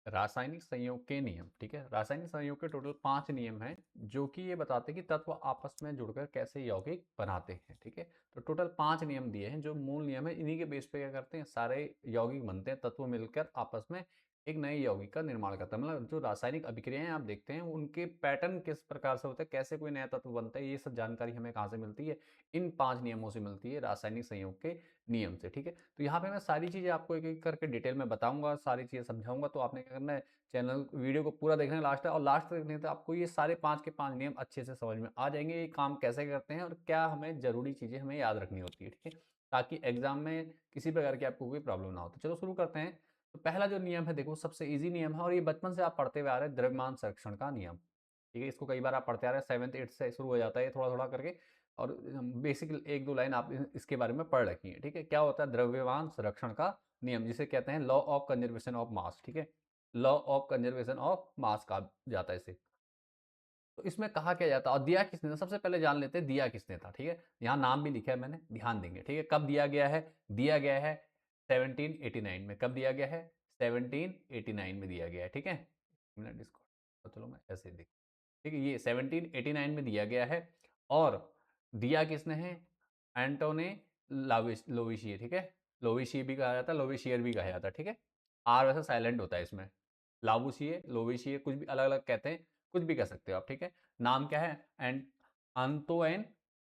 रासायनिक संयोग के नियम, ठीक है। रासायनिक संयोग के टोटल 5 नियम हैं जो कि ये बताते हैं कि तत्व आपस में जुड़कर कैसे यौगिक बनाते हैं, ठीक है। तो टोटल 5 नियम दिए हैं जो मूल नियम है, इन्हीं के बेस पे क्या करते हैं सारे यौगिक बनते हैं, तत्व मिलकर आपस में एक नए यौगिक का निर्माण करता है। मतलब जो रासायनिक अभिक्रियाएं आप देखते हैं उनके पैटर्न किस प्रकार से होते हैं, कैसे कोई नया तत्व बनता है, ये सब जानकारी हमें कहाँ से मिलती है, इन 5 नियमों से मिलती है, रासायनिक संयोग के नियम से, ठीक है। तो यहाँ पे मैं सारी चीज़ें आपको एक-एक करके डिटेल में बताऊँगा, सारी चीज़ें समझाऊँगा, तो आपने क्या करना है चैनल वीडियो को पूरा देखना है लास्ट तक, और लास्ट तक देखने तो आपको ये सारे 5 के 5 नियम अच्छे से समझ में आ जाएँगे, ये काम कैसे करते हैं और क्या हमें ज़रूरी चीज़ें हमें याद रखनी होती है, ठीक है? ताकि एग्ज़ाम में किसी प्रकार की आपको कोई प्रॉब्लम ना हो। तो चलो शुरू करते हैं। तो पहला जो नियम है देखो सबसे ईज़ी नियम है और ये बचपन से आप पढ़ते हुए आ रहे हैं, द्रव्यमान संरक्षण का नियम, ठीक है? इसको कई बार आप पढ़ते आ रहे हैं, 7th-8th से शुरू हो जाता है ये थोड़ा-थोड़ा करके, और बेसिक 1-2 लाइन आप इसके बारे में पढ़ रखी हैं, ठीक है? क्या होता है द्रव्यमान संरक्षण का नियम, जिसे कहते हैं law of conservation of mass, ठीक है? Law of conservation of mass कहा जाता है इसे। तो इसमें कहा क्या जाता है और दिया किसने था, सबसे पहले जान लेते हैं दिया किसने था, ठीक है। यहाँ नाम भी लिखा है मैंने, ध्यान देंगे, ठीक है। कब दिया गया है, दिया गया है 1789 में। कब दिया गया है, 1789 में दिया गया है, ठीक है। मिनट इसको तो चलो मैं ऐसे देख, ठीक है, ये 1789 में दिया गया है और दिया किसने है, एंटोने लोविशियर, ठीक है। लोविशियर भी कहा जाता है, लोविशियर भी कहा जाता है, ठीक है। आर वैसे साइलेंट होता है इसमें, लावुशिए लोविशिए कुछ भी अलग अलग कहते हैं, कुछ भी कह सकते हो आप, ठीक है। नाम क्या है, एंड अंतोन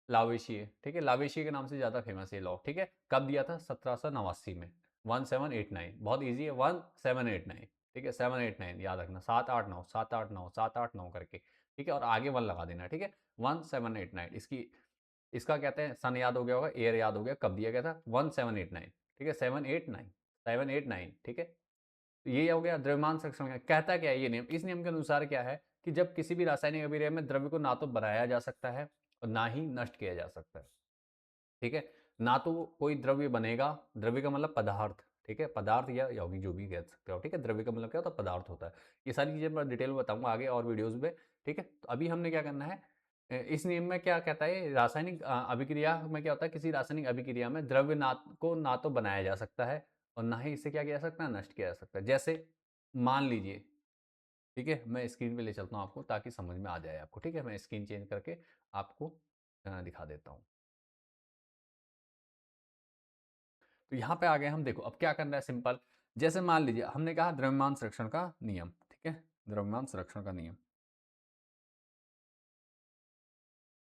लावेशिए, ठीक है। लावेशिए के नाम से ज़्यादा फेमस है लॉ, ठीक है। कब दिया था, 1789 में, 1789, बहुत इजी है, 1789, ठीक है। 789 याद रखना, 789 789 789 करके, ठीक है, और आगे 1 लगा देना, ठीक है। 1789 इसकी, इसका कहते हैं सन याद हो गया होगा, ईयर याद हो गया, कब दिया गया था, 1789, ठीक है। 789 789, ठीक है। तो ये हो गया द्रव्यमान संरक्षण का। कहता क्या है ये नियम, इस नियम के अनुसार क्या है कि जब किसी भी रासायनिक अभिक्रिया में द्रव्य को ना तो बढ़ाया जा सकता है और ना ही नष्ट किया जा सकता है, ठीक है। ना तो कोई द्रव्य बनेगा, द्रव्य का मतलब पदार्थ, ठीक है, पदार्थ या यौगिक जो भी कह सकते हो, ठीक है। द्रव्य का मतलब क्या होता है, पदार्थ होता है। ये सारी चीजें मैं डिटेल में बताऊंगा आगे और वीडियोस में, ठीक है। तो अभी हमने क्या करना है, इस नियम में क्या कहता है, रासायनिक अभिक्रिया में क्या होता है, किसी रासायनिक अभिक्रिया में द्रव्य ना तो बनाया जा सकता है और ना ही इसे क्या किया जा सकता है, नष्ट किया जा सकता है। जैसे मान लीजिए, ठीक है, मैं स्क्रीन पे ले चलता हूँ आपको ताकि समझ में आ जाए आपको, ठीक है। मैं स्क्रीन चेंज करके आपको दिखा देता हूँ। तो यहाँ पे आ गए हम, देखो अब क्या करना है, सिंपल। जैसे मान लीजिए हमने कहा द्रव्यमान संरक्षण का नियम, ठीक है, द्रव्यमान संरक्षण का नियम,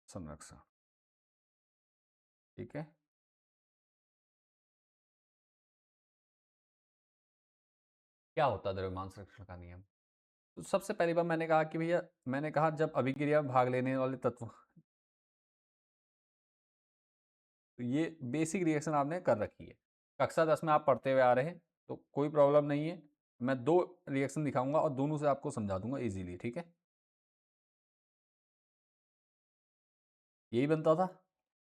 संरक्षण, ठीक है। क्या होता है द्रव्यमान संरक्षण का नियम, तो सबसे पहली बार मैंने कहा कि भैया, मैंने कहा जब अभिक्रिया में भाग लेने वाले तत्व, तो ये बेसिक रिएक्शन आपने कर रखी है, कक्षा 10 में आप पढ़ते हुए आ रहे हैं, तो कोई प्रॉब्लम नहीं है। मैं 2 रिएक्शन दिखाऊंगा और दोनों से आपको समझा दूंगा इजीली, ठीक है। यही बनता था,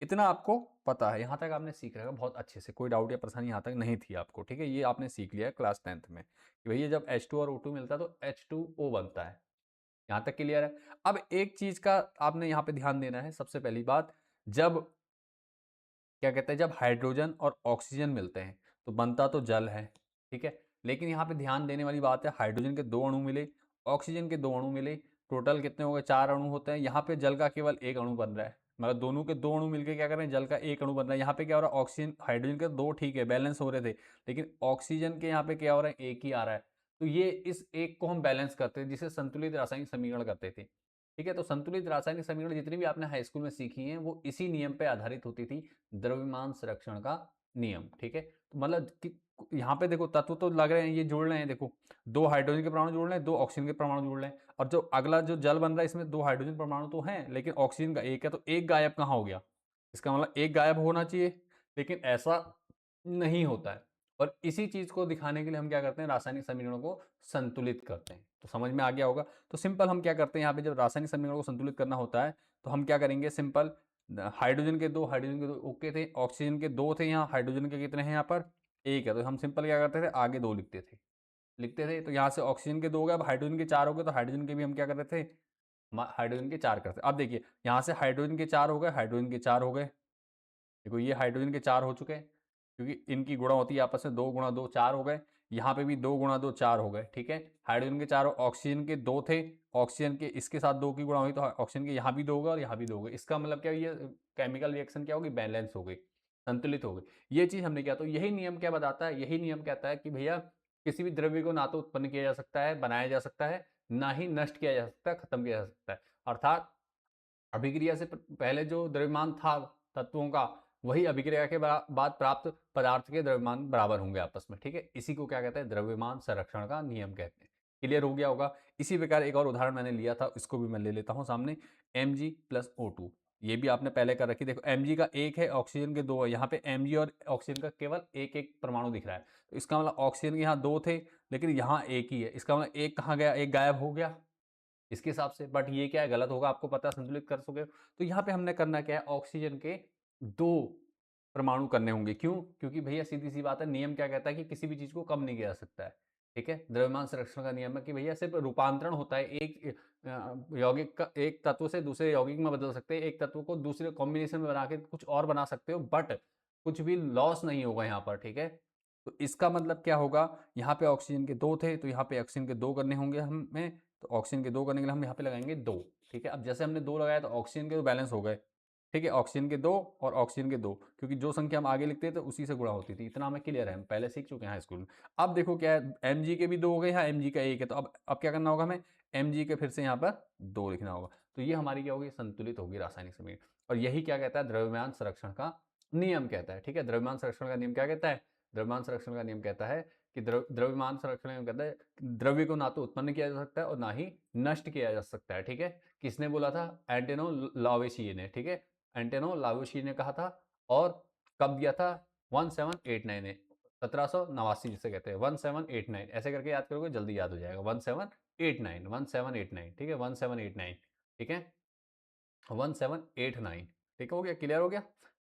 इतना आपको पता है, यहाँ तक आपने सीख रखा बहुत अच्छे से, कोई डाउट या परेशानी यहाँ तक नहीं थी आपको, ठीक है। ये आपने सीख लिया है क्लास 10th में कि भैया जब H2 और O2 मिलता है तो H2O बनता है, यहाँ तक क्लियर है। अब एक चीज का आपने यहाँ पे ध्यान देना है, सबसे पहली बात, जब क्या कहते हैं, जब हाइड्रोजन और ऑक्सीजन मिलते हैं तो बनता तो जल है, ठीक है। लेकिन यहाँ पे ध्यान देने वाली बात है, हाइड्रोजन के 2 अणु मिले, ऑक्सीजन के 2 अणु मिले, टोटल कितने हो गए, 4 अणु होते हैं। यहाँ पे जल का केवल 1 अणु बन रहा है, मतलब दोनों के 2 अणु मिलकर क्या कर रहे हैं, जल का 1 अणु बन रहा है। यहाँ पे क्या हो रहा है, ऑक्सीजन हाइड्रोजन के 2 ठीक है बैलेंस हो रहे थे, लेकिन ऑक्सीजन के यहाँ पे क्या हो रहा है, 1 ही आ रहा है। तो ये इस एक को हम बैलेंस करते हैं, जिसे संतुलित रासायनिक समीकरण करते थे, ठीक है। तो संतुलित रासायनिक समीकरण जितनी भी आपने हाई स्कूल में सीखी हैं वो इसी नियम पे आधारित होती थी, द्रव्यमान संरक्षण का नियम, ठीक है। तो मतलब कि यहाँ पे देखो तत्व तो लग रहे हैं, ये जोड़ रहे हैं, देखो 2 हाइड्रोजन के परमाणु जोड़ रहे हैं, 2 ऑक्सीजन के परमाणु जोड़ रहे हैं, और जो अगला जो जल बन रहा है इसमें 2 हाइड्रोजन परमाणु तो हैं लेकिन ऑक्सीजन का 1 है, तो 1 गायब कहाँ हो गया, इसका मतलब 1 गायब होना चाहिए, लेकिन ऐसा नहीं होता है। और इसी चीज को दिखाने के लिए हम क्या करते हैं, रासायनिक समीकरणों को संतुलित करते हैं। तो समझ में आ गया होगा। तो सिंपल हम क्या करते हैं, यहाँ पे जब रासायनिक समीकरणों को संतुलित करना होता है तो हम क्या करेंगे, सिंपल, हाइड्रोजन के 2 ओके थे, ऑक्सीजन के 2 थे, यहाँ हाइड्रोजन के कितने हैं, यहाँ पर 1 है, तो हम सिंपल क्या करते थे, आगे 2 लिखते थे। तो यहाँ से ऑक्सीजन के 2 हो गए, अब हाइड्रोजन के 4 हो गए, तो हाइड्रोजन के भी हम क्या करते थे, हाइड्रोजन के 4 करते। अब देखिए यहाँ से हाइड्रोजन के 4 हो गए, हाइड्रोजन के 4 हो गए, देखो ये हाइड्रोजन के 4 हो चुके हैं, क्योंकि इनकी गुणा होती है आपस में, 2 × 2 4 हो गए। यहाँ पे भी 2 गुणा 2 4 हो गए, ठीक है। हाइड्रोजन के 4 ऑक्सीजन के 2 थे, ऑक्सीजन के इसके साथ 2 की गुणा हुई तो ऑक्सीजन के यहाँ भी 2 हो गए और यहाँ भी 2 हो गए। इसका मतलब क्या, ये केमिकल रिएक्शन क्या होगी, बैलेंस हो गई, संतुलित हो गई। ये चीज़ हमने किया, तो यही नियम क्या बताता है, यही नियम कहता है कि भैया किसी भी द्रव्य को ना तो उत्पन्न किया जा सकता है, बनाया जा सकता है, ना ही नष्ट किया जा सकता है, खत्म किया जा सकता है। अर्थात अभिक्रिया से पहले जो द्रव्यमान था तत्वों का, वही अभिक्रिया के बाद प्राप्त पदार्थ के द्रव्यमान बराबर होंगे आपस में, ठीक है। इसी को क्या कहते हैं, द्रव्यमान संरक्षण का नियम कहते हैं। क्लियर हो गया होगा। इसी प्रकार एक और उदाहरण मैंने लिया था, इसको भी मैं ले लेता हूँ सामने। Mg+O2, ये भी आपने पहले कर रखी। देखो Mg का एक है, ऑक्सीजन के दो है। यहाँ पे Mg और ऑक्सीजन का केवल एक एक परमाणु दिख रहा है, तो इसका मतलब ऑक्सीजन के यहाँ दो थे लेकिन यहाँ एक ही है। इसका मतलब एक कहाँ गया, एक गायब हो गया इसके हिसाब से। बट ये क्या है, गलत होगा, आपको पता है, संतुलित कर सकोगे। तो यहाँ पे हमने करना क्या है, ऑक्सीजन के 2 परमाणु करने होंगे। क्यों? क्योंकि भैया सीधी सी बात है, नियम क्या कहता है कि किसी भी चीज को कम नहीं किया जा सकता है, ठीक है। द्रव्यमान संरक्षण का नियम है कि भैया सिर्फ रूपांतरण होता है, एक यौगिक का एक तत्व से दूसरे यौगिक में बदल सकते हैं, एक तत्व को दूसरे कॉम्बिनेशन में बना के कुछ और बना सकते हो, बट कुछ भी लॉस नहीं होगा यहाँ पर, ठीक है। तो इसका मतलब क्या होगा, यहाँ पे ऑक्सीजन के 2 थे तो यहाँ पे ऑक्सीजन के 2 करने होंगे हमें। तो ऑक्सीजन के 2 करने के लिए हम यहाँ पे लगाएंगे 2, ठीक है। अब जैसे हमने 2 लगाया तो ऑक्सीजन के 2 बैलेंस हो गए, ठीक है। ऑक्सीजन के 2 और ऑक्सीजन के 2, क्योंकि जो संख्या हम आगे लिखते थे तो उसी से गुणा होती थी। इतना हमें क्लियर है, हम पहले सीख चुके हैं स्कूल में। अब देखो क्या है, Mg के भी 2 हो गए, यहाँ Mg का 1 है, तो अब क्या करना होगा हमें, Mg के फिर से यहाँ पर 2 लिखना होगा। तो ये हमारी क्या होगी, संतुलित होगी रासायनिक समीकरण। और यही क्या कहता है, द्रव्यमान संरक्षण का नियम कहता है, ठीक है। द्रव्यमान संरक्षण का नियम क्या कहता है, द्रव्यमान संरक्षण का नियम कहता है कि द्रव्यमान संरक्षण का नियम कहता है द्रव्य को ना तो उत्पन्न किया जा सकता है और ना ही नष्ट किया जा सकता है, ठीक है। किसने बोला था, एंटेनो लावेशिये ने, ठीक है। एंटेनो लावेशिये ने कहा था। और कब दिया था, 1789 ने, 1789 जिसे कहते हैं, 1789 ऐसे करके याद करोगे जल्दी याद हो जाएगा। 1789, 1789, ठीक है, 1789, ठीक है, 1789, ठीक हो गया, क्लियर हो गया।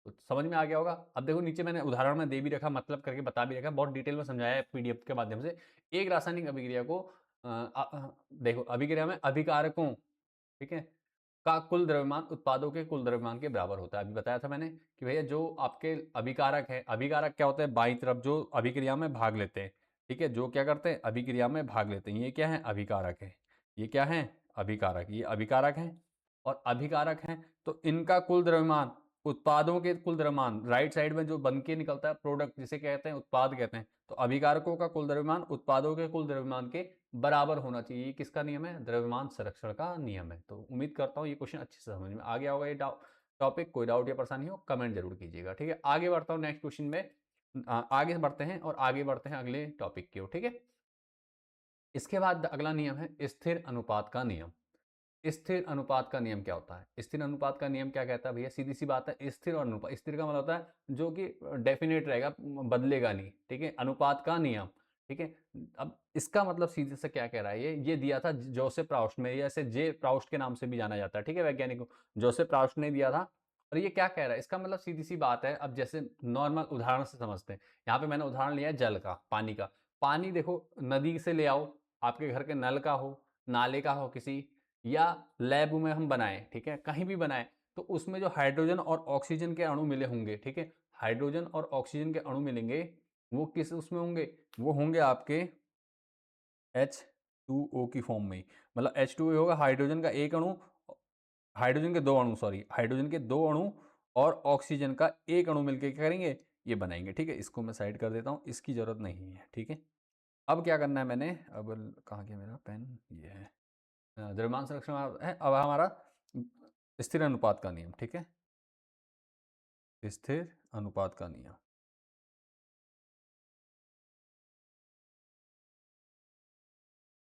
तो समझ में आ गया होगा। अब देखो नीचे मैंने उदाहरण में दे भी रखा, मतलब करके बता भी रखा, बहुत डिटेल में समझाया है पीडीएफ के माध्यम से। एक रासायनिक अभिक्रिया को देखो, अभिक्रिया में अभिकारकों, ठीक है, का कुल द्रव्यमान उत्पादों के कुल द्रव्यमान के बराबर होता है। अभी बताया था मैंने कि भैया जो आपके अभिकारक है, अभिकारक क्या होता है, बाईं तरफ जो अभिक्रिया में भाग लेते हैं, ठीक है, जो क्या करते हैं, अभिक्रिया में भाग लेते हैं, ये क्या है, अभिकारक है। ये क्या है, अभिकारक, ये अभिकारक है और अभिकारक हैं। तो इनका कुल द्रव्यमान, उत्पादों के कुल द्रव्यमान, राइट साइड में जो बन के निकलता है प्रोडक्ट, जिसे कहते हैं उत्पाद कहते हैं, तो अभिकारकों का कुल द्रव्यमान उत्पादों के कुल द्रव्यमान के बराबर होना चाहिए। ये किसका नियम है, द्रव्यमान संरक्षण का नियम है। तो उम्मीद करता हूँ ये क्वेश्चन अच्छे से समझ में आ गया होगा। ये टॉपिक, कोई डाउट या परेशानी हो कमेंट जरूर कीजिएगा, ठीक है। आगे बढ़ता हूँ नेक्स्ट क्वेश्चन में, आगे बढ़ते हैं और आगे बढ़ते हैं अगले टॉपिक की ओर, ठीक है। इसके बाद अगला नियम है स्थिर अनुपात का नियम। स्थिर अनुपात का नियम क्या होता है, स्थिर अनुपात का नियम क्या कहता है भैया, सीधी सी बात है, स्थिर और अनुपात, स्थिर का मतलब होता है जो कि डेफिनेट रहेगा, बदलेगा नहीं, ठीक है। अनुपात का नियम, ठीक है। अब इसका मतलब सीधे से क्या कह रहा है, ये दिया था जोसेफ प्राउस्ट में, या इसे जे प्राउस्ट के नाम से भी जाना जाता है, ठीक है, वैज्ञानिक को जोसेफ प्राउस्ट ने दिया था। और ये क्या कह रहा है, इसका मतलब सीधी सी बात है। अब जैसे नॉर्मल उदाहरण से समझते हैं, यहाँ पे मैंने उदाहरण लिया है जल का, पानी का। पानी देखो, नदी से ले आओ, आपके घर के नल का हो, नाले का हो किसी, या लैब में हम बनाएं, ठीक है, कहीं भी बनाएं, तो उसमें जो हाइड्रोजन और ऑक्सीजन के अणु मिले होंगे, ठीक है, हाइड्रोजन और ऑक्सीजन के अणु मिलेंगे, वो किस उसमें होंगे, वो होंगे आपके H2O की फॉर्म में। मतलब H2O होगा, हाइड्रोजन का एक अणु, हाइड्रोजन के दो अणु, सॉरी, हाइड्रोजन के दो अणु और ऑक्सीजन का एक अणु मिलकर क्या करेंगे, ये बनाएंगे, ठीक है। इसको मैं साइड कर देता हूँ, इसकी जरूरत नहीं है, ठीक है। अब क्या करना है मैंने, अब कहाँ गया मेरा पेन, ये है, द्रव्यमान संरक्षण है। अब हमारा स्थिर अनुपात का नियम, ठीक है, स्थिर अनुपात का नियम।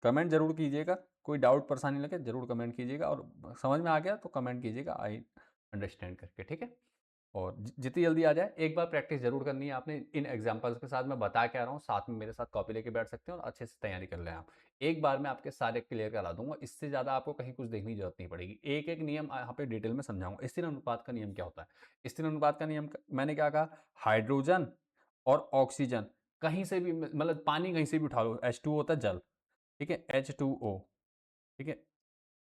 कमेंट जरूर कीजिएगा, कोई डाउट परेशानी लगे जरूर कमेंट कीजिएगा, और समझ में आ गया तो कमेंट कीजिएगा, आई अंडरस्टैंड करके, ठीक है। और जितनी जल्दी आ जाए, एक बार प्रैक्टिस जरूर करनी है आपने। इन एग्जांपल्स के साथ मैं बता के आ रहा हूँ, साथ में मेरे साथ कॉपी लेके बैठ सकते हैं और अच्छे से तैयारी कर लें आप। एक बार में आपके सारे क्लियर करा दूंगा, इससे ज़्यादा आपको कहीं कुछ देखने की जरूरत नहीं पड़ेगी। एक एक नियम यहाँ पे डिटेल में समझाऊंगा। स्थिर अनुपात का नियम क्या होता है, स्थिर अनुपात का नियम मैंने क्या कहा, हाइड्रोजन और ऑक्सीजन कहीं से भी, मतलब पानी कहीं से भी उठा लो, H2O होता है जल, ठीक है, H2O, ठीक है,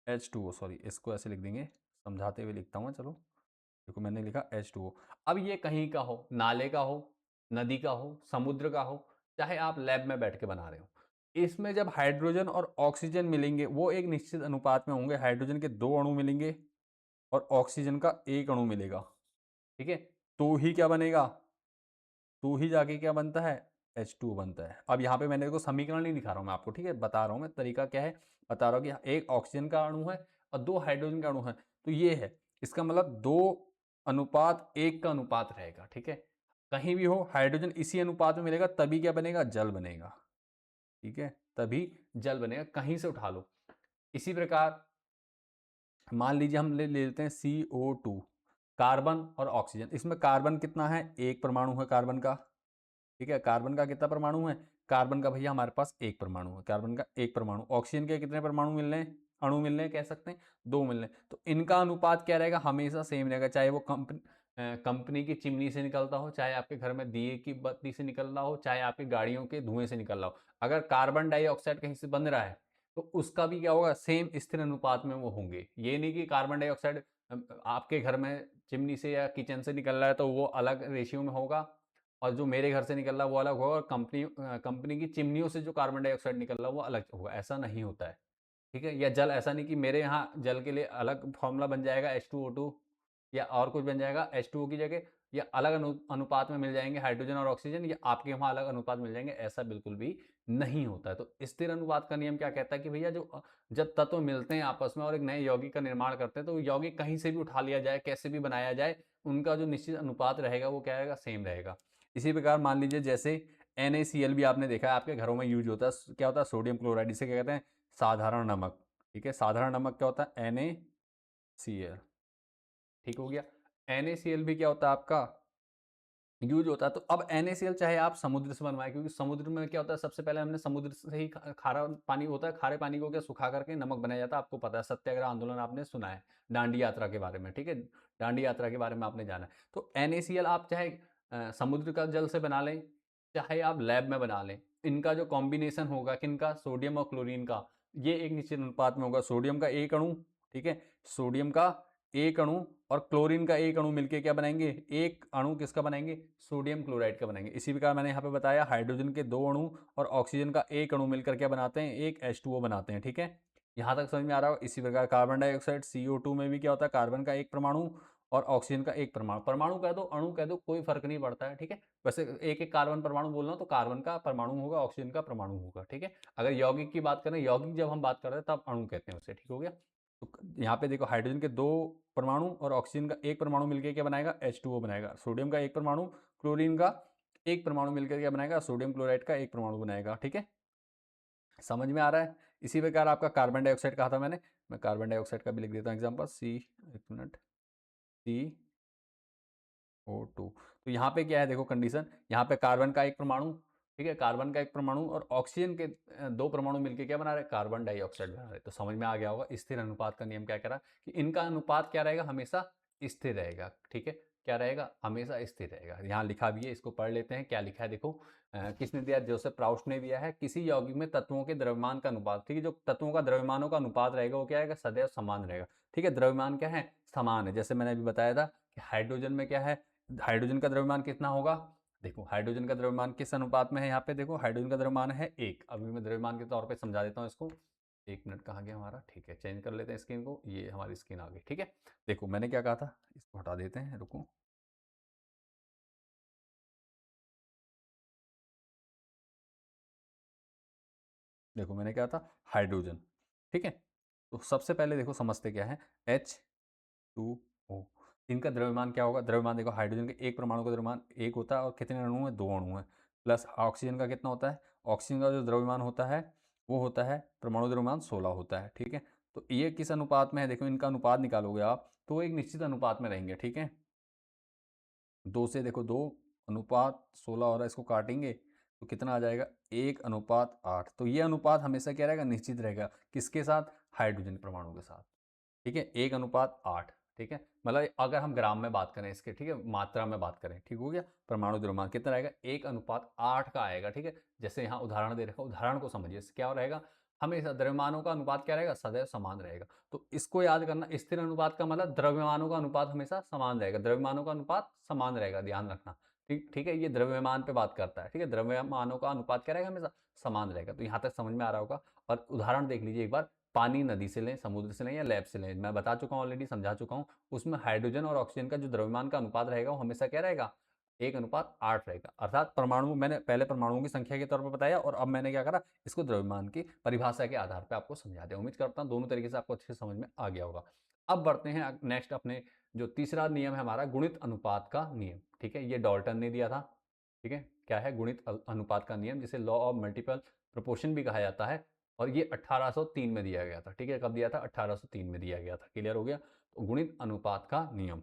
H2O, सॉरी, इसको ऐसे लिख देंगे, समझाते हुए लिखता हूँ मैं, चलो। देखो मैंने लिखा H2O। अब ये कहीं का हो, नाले का हो, नदी का हो, समुद्र का हो, चाहे आप लैब में बैठ के बना रहे हो। इसमें जब हाइड्रोजन और ऑक्सीजन मिलेंगे वो एक निश्चित अनुपात में होंगे। हाइड्रोजन के 2 अणु मिलेंगे और ऑक्सीजन का 1 अणु मिलेगा, ठीक है? तो ही क्या बनेगा? तो ही जाके क्या बनता है? H2O बनता है। अब यहाँ पे मैंने देखो समीकरण नहीं दिखा रहा हूँ मैं आपको, ठीक है? बता रहा हूँ मैं तरीका क्या है, बता रहा हूँ कि एक ऑक्सीजन का अणु है और 2 हाइड्रोजन का अणु है। तो ये है, इसका मतलब 2 अनुपात 1 का अनुपात रहेगा, ठीक है? कहीं भी हो हाइड्रोजन इसी अनुपात में मिलेगा तभी क्या बनेगा? जल बनेगा, ठीक है? तभी जल बनेगा, कहीं से उठा लो। इसी प्रकार मान लीजिए हम ले लेते हैं CO2, कार्बन और ऑक्सीजन। इसमें कार्बन कितना है? 1 परमाणु है कार्बन का, ठीक है? कार्बन का कितना परमाणु है? कार्बन का भैया हमारे पास 1 परमाणु है, कार्बन का 1 परमाणु। ऑक्सीजन के कितने परमाणु मिल रहे हैं? अणु मिल रहे हैं, कह सकते हैं 2 मिल रहे हैं। तो इनका अनुपात क्या रहेगा? हमेशा सेम रहेगा, चाहे वो कंपनी की चिमनी से निकलता हो, चाहे आपके घर में दिए की बत्ती से निकल रहा हो, चाहे आपकी गाड़ियों के धुएं से निकल रहा हो। अगर कार्बन डाइऑक्साइड कहीं से बन रहा है तो उसका भी क्या होगा? सेम स्थिर अनुपात में वो होंगे। ये नहीं कि कार्बन डाइऑक्साइड आपके घर में चिमनी से या किचन से निकल रहा है तो वो अलग रेशियो में होगा और जो मेरे घर से निकल रहा है वो अलग होगा, और कंपनी की चिमनियों से जो कार्बन डाइऑक्साइड निकल रहा है वो अलग होगा। ऐसा नहीं होता है, ठीक है? या जल, ऐसा नहीं कि मेरे यहाँ जल के लिए अलग फॉर्मूला बन जाएगा H2O2 या और कुछ बन जाएगा H2O की जगह, या अलग अनुपात में मिल जाएंगे हाइड्रोजन और ऑक्सीजन, या आपके वहाँ अलग अनुपात मिल जाएंगे। ऐसा बिल्कुल भी नहीं होता है। तो स्थिर अनुपात का नियम क्या कहता है कि भैया जो जब तत्व मिलते हैं आपस में और एक नए यौगिक का निर्माण करते हैं तो यौगिक कहीं से भी उठा लिया जाए, कैसे भी बनाया जाए, उनका जो निश्चित अनुपात रहेगा वो क्या रहेगा? सेम रहेगा। इसी प्रकार मान लीजिए जैसे NaCl भी आपने देखा है आपके घरों में यूज होता है। क्या होता है? सोडियम क्लोराइड, इसे क्या कहते हैं? साधारण नमक, ठीक है? साधारण नमक क्या होता है? NaCl, ठीक हो गया। NaCl भी क्या होता है आपका? यूज होता है। तो अब NaCl चाहे आप समुद्र से बनवाएं, क्योंकि समुद्र में क्या होता है? सबसे पहले हमने समुद्र से ही खारा पानी होता है, खारे पानी को क्या सुखा करके नमक बनाया जाता है। आपको पता है, सत्याग्रह आंदोलन आपने सुना है, दांडी यात्रा के बारे में, ठीक है? दांडी यात्रा के बारे में आपने जाना है। तो NaCl आप चाहे समुद्र का जल से बना लें, चाहे आप लैब में बना लें, इनका जो कॉम्बिनेशन होगा किनका? सोडियम और क्लोरीन का, ये एक निश्चित अनुपात में होगा। सोडियम का 1 अणु, ठीक है? सोडियम का 1 अणु और क्लोरीन का 1 अणु मिलके क्या बनाएंगे? 1 अणु किसका बनाएंगे? सोडियम क्लोराइड का बनाएंगे। इसी प्रकार मैंने यहाँ पे बताया हाइड्रोजन के 2 अणु और ऑक्सीजन का 1 अणु मिलकर क्या बनाते हैं? एक H2O बनाते हैं, ठीक है? यहाँ तक समझ में आ रहा हो? इसी प्रकार कार्बन डाइऑक्साइड CO2 में भी क्या होता है? कार्बन का 1 परमाणु और ऑक्सीजन का 1 परमाणु। परमाणु कह दो, अणु कह दो, कोई फर्क नहीं पड़ता है, ठीक है? वैसे एक एक कार्बन परमाणु बोल रहा हूँ तो कार्बन का परमाणु होगा, ऑक्सीजन का परमाणु होगा, ठीक है? अगर यौगिक की बात करें, यौगिक जब हम बात कर रहे हैं तब अणु कहते हैं उसे, ठीक हो गया? तो यहाँ पे देखो हाइड्रोजन के 2 परमाणु और ऑक्सीजन का 1 परमाणु मिलकर क्या बनाएगा? H2O बनाएगा। सोडियम का 1 परमाणु, क्लोरीन का 1 परमाणु मिलकर क्या बनाएगा? सोडियम क्लोराइड का 1 परमाणु बनाएगा, ठीक है? समझ में आ रहा है? इसी प्रकार आपका कार्बन डाइऑक्साइड कहा था मैंने, मैं कार्बन डाइऑक्साइड का भी लिख देता हूँ एग्जाम्पल, एक मिनट, CO2। तो यहाँ पे क्या है देखो कंडीशन, यहाँ पे कार्बन का 1 परमाणु, ठीक है? कार्बन का 1 परमाणु और ऑक्सीजन के 2 परमाणु मिलकर क्या बना रहे? कार्बन डाइऑक्साइड बना रहे। तो समझ में आ गया होगा स्थिर अनुपात का नियम क्या कह रहा है कि इनका अनुपात क्या रहेगा? हमेशा स्थिर रहेगा, ठीक है? क्या रहेगा? हमेशा स्थिर रहेगा। यहाँ लिखा भी है, इसको पढ़ लेते हैं क्या लिखा है देखो। किसने दिया? जोसेफ प्राउस्ट ने दिया है। किसी यौगिक में तत्वों के द्रव्यमान का अनुपात, ठीक है? जो तत्वों का द्रव्यमानों का अनुपात रहेगा वो क्या रहेगा? सदैव समान रहेगा, ठीक है? द्रव्यमान क्या है? समान है। जैसे मैंने अभी बताया था कि हाइड्रोजन में क्या है? हाइड्रोजन का द्रव्यमान कितना होगा? देखो हाइड्रोजन का द्रव्यमान किस अनुपात में है? यहाँ पे देखो हाइड्रोजन का द्रव्यमान है 1। अभी मैं द्रव्यमान के तौर पे समझा देता हूँ इसको। 1 मिनट, कहाँ गया हमारा? ठीक है, चेंज कर लेते हैं स्क्रीन को। ये हमारी स्क्रीन आ गई, ठीक है? देखो मैंने क्या कहा था, इसको हटा देते हैं, रुको। देखो मैंने क्या था, हाइड्रोजन, ठीक है? तो सबसे पहले देखो समझते क्या है, H2O। इनका द्रव्यमान क्या होगा? द्रव्यमान देखो हाइड्रोजन के 1 परमाणु का द्रव्यमान 1 होता है और कितने अणु हैं? 2 अणु हैं। प्लस ऑक्सीजन का कितना होता है? ऑक्सीजन का जो द्रव्यमान होता है वो होता है परमाणु द्रव्यमान 16 होता है, ठीक है? तो ये किस अनुपात में है? देखो इनका अनुपात निकालोगे आप तो एक निश्चित अनुपात में रहेंगे, ठीक है? 2 से देखो 2 अनुपात 16 हो रहा है, इसको काटेंगे तो कितना आ जाएगा? 1:8। तो ये अनुपात हमेशा क्या रहेगा? निश्चित रहेगा। किसके साथ? हाइड्रोजन परमाणु के साथ, ठीक है? 1:8, ठीक है? मतलब अगर हम ग्राम में बात करें इसके, ठीक है, मात्रा में बात करें, ठीक हो गया? परमाणु द्रव्यमान कितना रहेगा? 1:8 का आएगा, ठीक है? जैसे यहाँ उदाहरण दे रखा, उदाहरण को समझिए क्या रहेगा? हमेशा द्रव्यमानों का अनुपात क्या रहेगा? सदैव समान रहेगा। तो इसको याद करना, स्थिर अनुपात का मतलब द्रव्यमानों का अनुपात हमेशा समान रहेगा। द्रव्यमानों का अनुपात समान रहेगा, ध्यान रखना। ठीक है, ये द्रव्यमान पे बात करता है, ठीक है, द्रव्यमानों का अनुपात क्या रहेगा, हमेशा समान रहेगा। तो यहाँ तक समझ में आ रहा होगा। और उदाहरण देख लीजिए एक बार, पानी नदी से लें, समुद्र से लें या लैब से लें, मैं बता चुका हूँ ऑलरेडी, समझा चुका हूँ। उसमें हाइड्रोजन और ऑक्सीजन का जो द्रव्यमान का अनुपात रहेगा वो हमेशा क्या रहेगा, 1:8 रहेगा। अर्थात परमाणु, मैंने पहले परमाणुओं की संख्या के तौर पर बताया और अब मैंने क्या करा, इसको द्रव्यमान की परिभाषा के आधार पर आपको समझा दिया। उम्मीद करता हूँ दोनों तरीके से आपको अच्छे से समझ में आ गया होगा। अब बढ़ते हैं नेक्स्ट अपने जो तीसरा नियम है हमारा, गुणित अनुपात का नियम। ठीक है, ये डाल्टन ने दिया था। ठीक है, क्या है, गुणित अनुपात का नियम, जिसे लॉ ऑफ मल्टीपल प्रोपोर्शन भी कहा जाता है। और ये 1803 में दिया गया था। ठीक है, कब दिया था, 1803 में दिया गया था। क्लियर हो गया। तो गुणित अनुपात का नियम।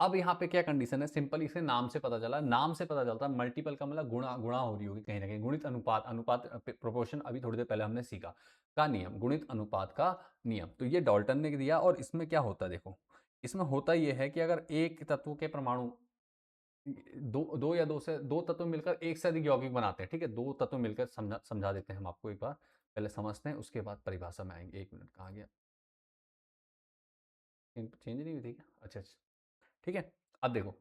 अब यहाँ पे क्या कंडीशन है, सिंपल इसे नाम से पता चला, नाम से पता चलता है मल्टीपल का मतलब गुणा गुणा हो रही होगी कहीं ना कहीं। गुणित अनुपात, अनुपात प्रोपोर्शन अभी थोड़ी देर पहले हमने सीखा, का नियम, गुणित अनुपात का नियम। तो ये डाल्टन ने दिया। और इसमें क्या होता है देखो, इसमें होता यह है कि अगर एक तत्व के परमाणु दो तत्व मिलकर एक से अधिक यौगिक बनाते हैं। ठीक है, दो तत्व मिलकर, समझा देते हैं हम आपको एक बार, पहले समझते हैं उसके बाद परिभाषा में आएंगे। 1 मिनट, कहाँ गया, चेंज नहीं हुई थी क्या, अच्छा अच्छा। ठीक है, अब देखो,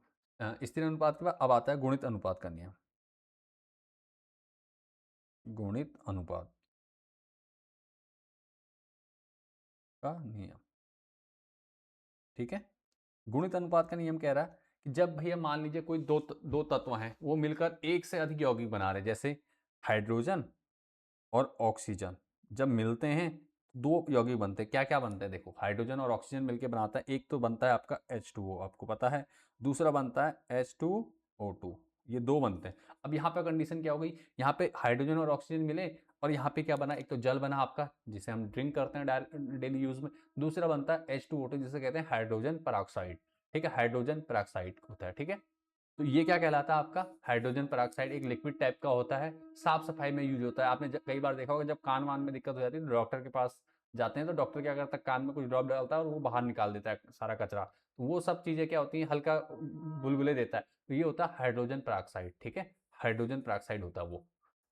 स्थिर अनुपात के बाद अब आता है गुणित अनुपात का नियम। गुणित अनुपात का नियम। ठीक है, गुणित अनुपात का नियम कह रहा है कि जब भैया मान लीजिए कोई दो तत्व हैं, वो मिलकर एक से अधिक यौगिक बना रहे हैं, जैसे हाइड्रोजन और ऑक्सीजन जब मिलते हैं, दो यौगिक बनते हैं। क्या क्या बनते हैं देखो, हाइड्रोजन और ऑक्सीजन मिलकर बनाता है, एक तो बनता है आपका H2O, आपको पता है, दूसरा बनता है H2O2। ये दो बनते हैं। अब यहाँ पे कंडीशन क्या हो गई, यहाँ पे हाइड्रोजन और ऑक्सीजन मिले और यहाँ पे क्या बना, एक तो जल बना आपका जिसे हम ड्रिंक करते हैं डेली यूज में, दूसरा बनता है H2O2 जिसे कहते हैं हाइड्रोजन पेरोक्साइड। ठीक है, हाइड्रोजन पेरोक्साइड होता है। ठीक है, तो ये क्या कहलाता है आपका, हाइड्रोजन पेरोक्साइड। एक लिक्विड टाइप का होता है, साफ सफाई में यूज होता है। आपने कई बार देखा होगा, जब कान वान में दिक्कत हो जाती है तो डॉक्टर के पास जाते हैं, तो डॉक्टर क्या करता है, कान में कुछ ड्रॉप डालता है और वो बाहर निकाल देता है सारा कचरा। तो वो सब चीजें क्या होती हैं, हल्का बुलबुले देता है, तो ये होता है हाइड्रोजन पेरोक्साइड। ठीक है, हाइड्रोजन पेरोक्साइड होता है वो।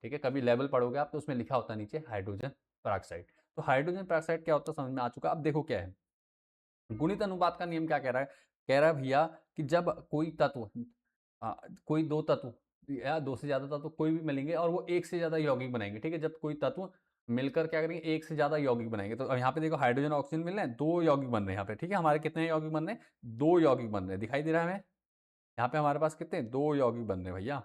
ठीक है, कभी लेवल पढ़ोगे आप तो उसमें लिखा होता है नीचे हाइड्रोजन पेरोक्साइड। तो हाइड्रोजन पेरोक्साइड क्या होता है समझ में आ चुका। अब देखो क्या है, गुणित अनुपात का नियम क्या कह रहा है, कह रहा है भैया कि जब कोई तत्व, कोई दो तत्व या दो से ज्यादा तत्व कोई भी मिलेंगे और वो एक से ज्यादा यौगिक बनाएंगे। ठीक है, जब कोई तत्व मिलकर क्या करेंगे, एक से ज्यादा यौगिक बनाएंगे। तो यहाँ पे देखो, हाइड्रोजन ऑक्सीजन मिल रहे हैं, दो यौगिक बन रहे हैं यहाँ पे। ठीक है, हमारे कितने यौगिक बन रहे हैं, दो यौगिक बन रहे हैं, दिखाई दे रहा है हमें। यहाँ पे हमारे पास कितने, दो यौगिक बन रहे हैं भैया,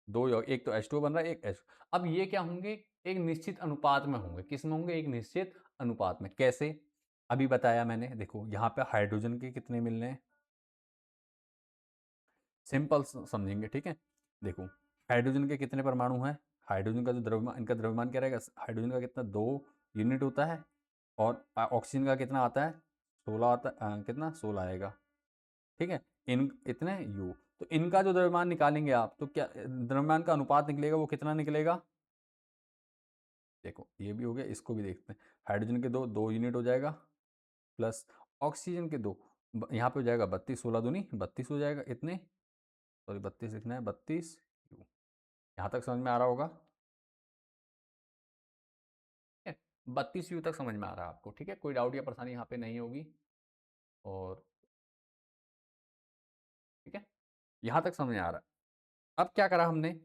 दो यौगिक, एक तो H2O बन रहा है, एक H। अब ये क्या होंगे, एक निश्चित अनुपात में होंगे। किस में होंगे, एक निश्चित अनुपात में। कैसे, अभी बताया मैंने। देखो यहाँ पे हाइड्रोजन के कितने मिल रहे हैं, सिंपल समझेंगे। ठीक है, देखो हाइड्रोजन के कितने परमाणु हैं, हाइड्रोजन का जो द्रव्यमान, इनका द्रव्यमान क्या रहेगा, हाइड्रोजन का कितना, 2 यूनिट होता है। और ऑक्सीजन का कितना आता है, 16 आता है, कितना, 16 आएगा। ठीक है, इन इतने यू, तो इनका जो द्रव्यमान निकालेंगे आप, तो क्या द्रव्यमान का अनुपात निकलेगा, वो कितना निकलेगा। देखो ये भी हो गया, इसको भी देखते हैं। हाइड्रोजन के 2 यूनिट हो जाएगा, प्लस ऑक्सीजन के 2, यहाँ पे हो जाएगा 32, 16 दूनी 32 हो जाएगा, इतने, सॉरी 32 लिखना है, 32 यू। यहाँ तक समझ में आ रहा होगा, ठीक है, 32 यू तक समझ में आ रहा है आपको। ठीक है, कोई डाउट या परेशानी यहाँ पे नहीं होगी। और ठीक है, यहाँ तक समझ में आ रहा है। अब क्या करा हमने,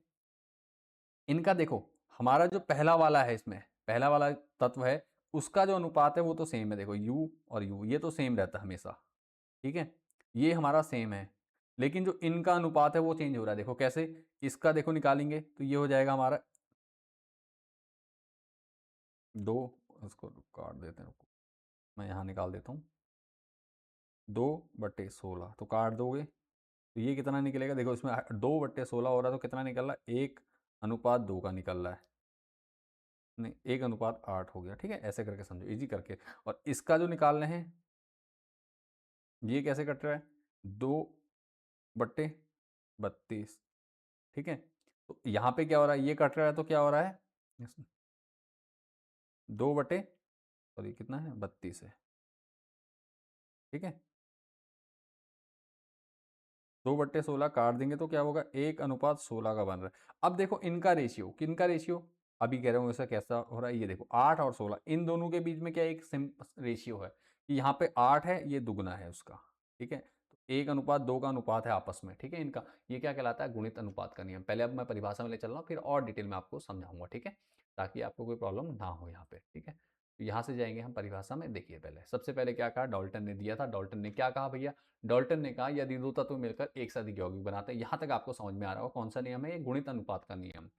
इनका देखो, हमारा जो पहला वाला है, इसमें पहला वाला तत्व है, उसका जो अनुपात है वो तो सेम है। देखो यू और यू, ये तो सेम रहता है हमेशा। ठीक है, ये हमारा सेम है, लेकिन जो इनका अनुपात है वो चेंज हो रहा है। देखो कैसे, इसका देखो निकालेंगे तो ये हो जाएगा हमारा 2, उसको काट देते हैं, रुको मैं यहाँ निकाल देता हूँ, 2/16 तो काट दोगे तो ये कितना निकलेगा। देखो इसमें 2/16 हो रहा है, तो कितना निकल रहा है, 1:2 का निकल रहा है, नहीं 1:8 हो गया। ठीक है, ऐसे करके समझो, इजी करके। और इसका जो निकाल रहे हैं, ये कैसे कट रहा है, 2/32। ठीक है, तो यहाँ पे क्या हो रहा है, ये कट रहा है, तो क्या हो रहा है, 2 सॉरी कितना है, 32 है। ठीक है, 2/16 काट देंगे तो क्या होगा, 1:16 का बन रहा है। अब देखो इनका रेशियो, किनका रेशियो, अभी कह रहा हूँ ऐसा कैसा हो रहा है, ये देखो 8 और 16, इन दोनों के बीच में क्या एक रेशियो है कि यहाँ पे 8 है, ये दुगना है उसका। ठीक है, 1:2 का अनुपात है आपस में, ठीक है इनका। ये क्या कहलाता है? गुणित अनुपात का नियम। पहले अब मैं परिभाषा में ले चल रहा हूँ, फिर और डिटेल में आपको समझाऊंगा, ठीक है, ताकि आपको कोई प्रॉब्लम ना हो यहाँ पे, ठीक है। तो यहाँ से जाएंगे हम परिभाषा में। देखिए पहले, सबसे पहले क्या कहा डाल्टन ने दिया था। डाल्टन ने क्या कहा भैया? डाल्टन ने कहा यदि दो तत्व मिलकर एक से अधिक यौगिक बनाते हैं, यहाँ तक आपको समझ में आ रहा होगा कौन सा नियम है? ये गुणित अनुपात का नियम।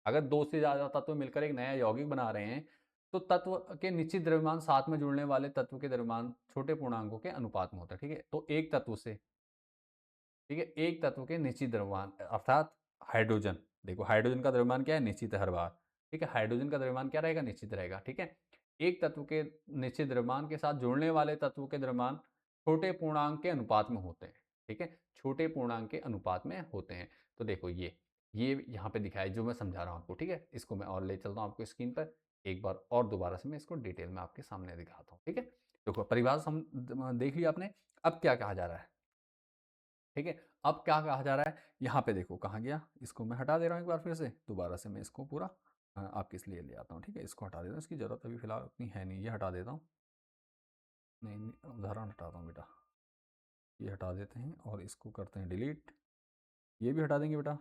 अगर दो से ज्यादा तत्व मिलकर एक नया यौगिक बना रहे हैं, तो तत्व के निश्चित द्रव्यमान साथ में जुड़ने वाले तत्व के द्रव्यमान छोटे पूर्णांकों के अनुपात में होता है, ठीक है। तो एक तत्व से, ठीक है, एक तत्व के निश्चित द्रव्यमान अर्थात हाइड्रोजन, देखो हाइड्रोजन का द्रव्यमान क्या है? निश्चित है हर बार, ठीक है। हाइड्रोजन का द्रव्यमान क्या रहेगा? निश्चित रहेगा, ठीक है। एक तत्व के निश्चित द्रव्यमान के साथ जुड़ने वाले तत्वों के द्रव्यमान छोटे पूर्णांक के अनुपात में होते हैं, ठीक है, छोटे पूर्णांक के अनुपात में होते हैं। तो देखो ये यहाँ पे दिखाया जो मैं समझा रहा हूँ आपको, ठीक है। इसको मैं और ले चलता हूँ आपको स्क्रीन पर एक बार और दोबारा से मैं इसको डिटेल में आपके सामने दिखाता हूँ, ठीक है। देखो परिभाषा देख लिया आपने। अब क्या कहा जा रहा है, ठीक है। अब क्या कहा जा रहा है यहाँ पे? देखो कहाँ गया, इसको मैं हटा दे रहा हूँ एक बार फिर से, दोबारा से मैं इसको पूरा आपके इसलिए ले आता हूँ, ठीक है। इसको हटा देता हूँ, इसकी ज़रूरत अभी फिलहाल उतनी है नहीं, ये हटा देता हूँ। नहीं, उदाहरण हटाता हूँ बेटा, ये हटा देते हैं और इसको करते हैं डिलीट। ये भी हटा देंगे बेटा।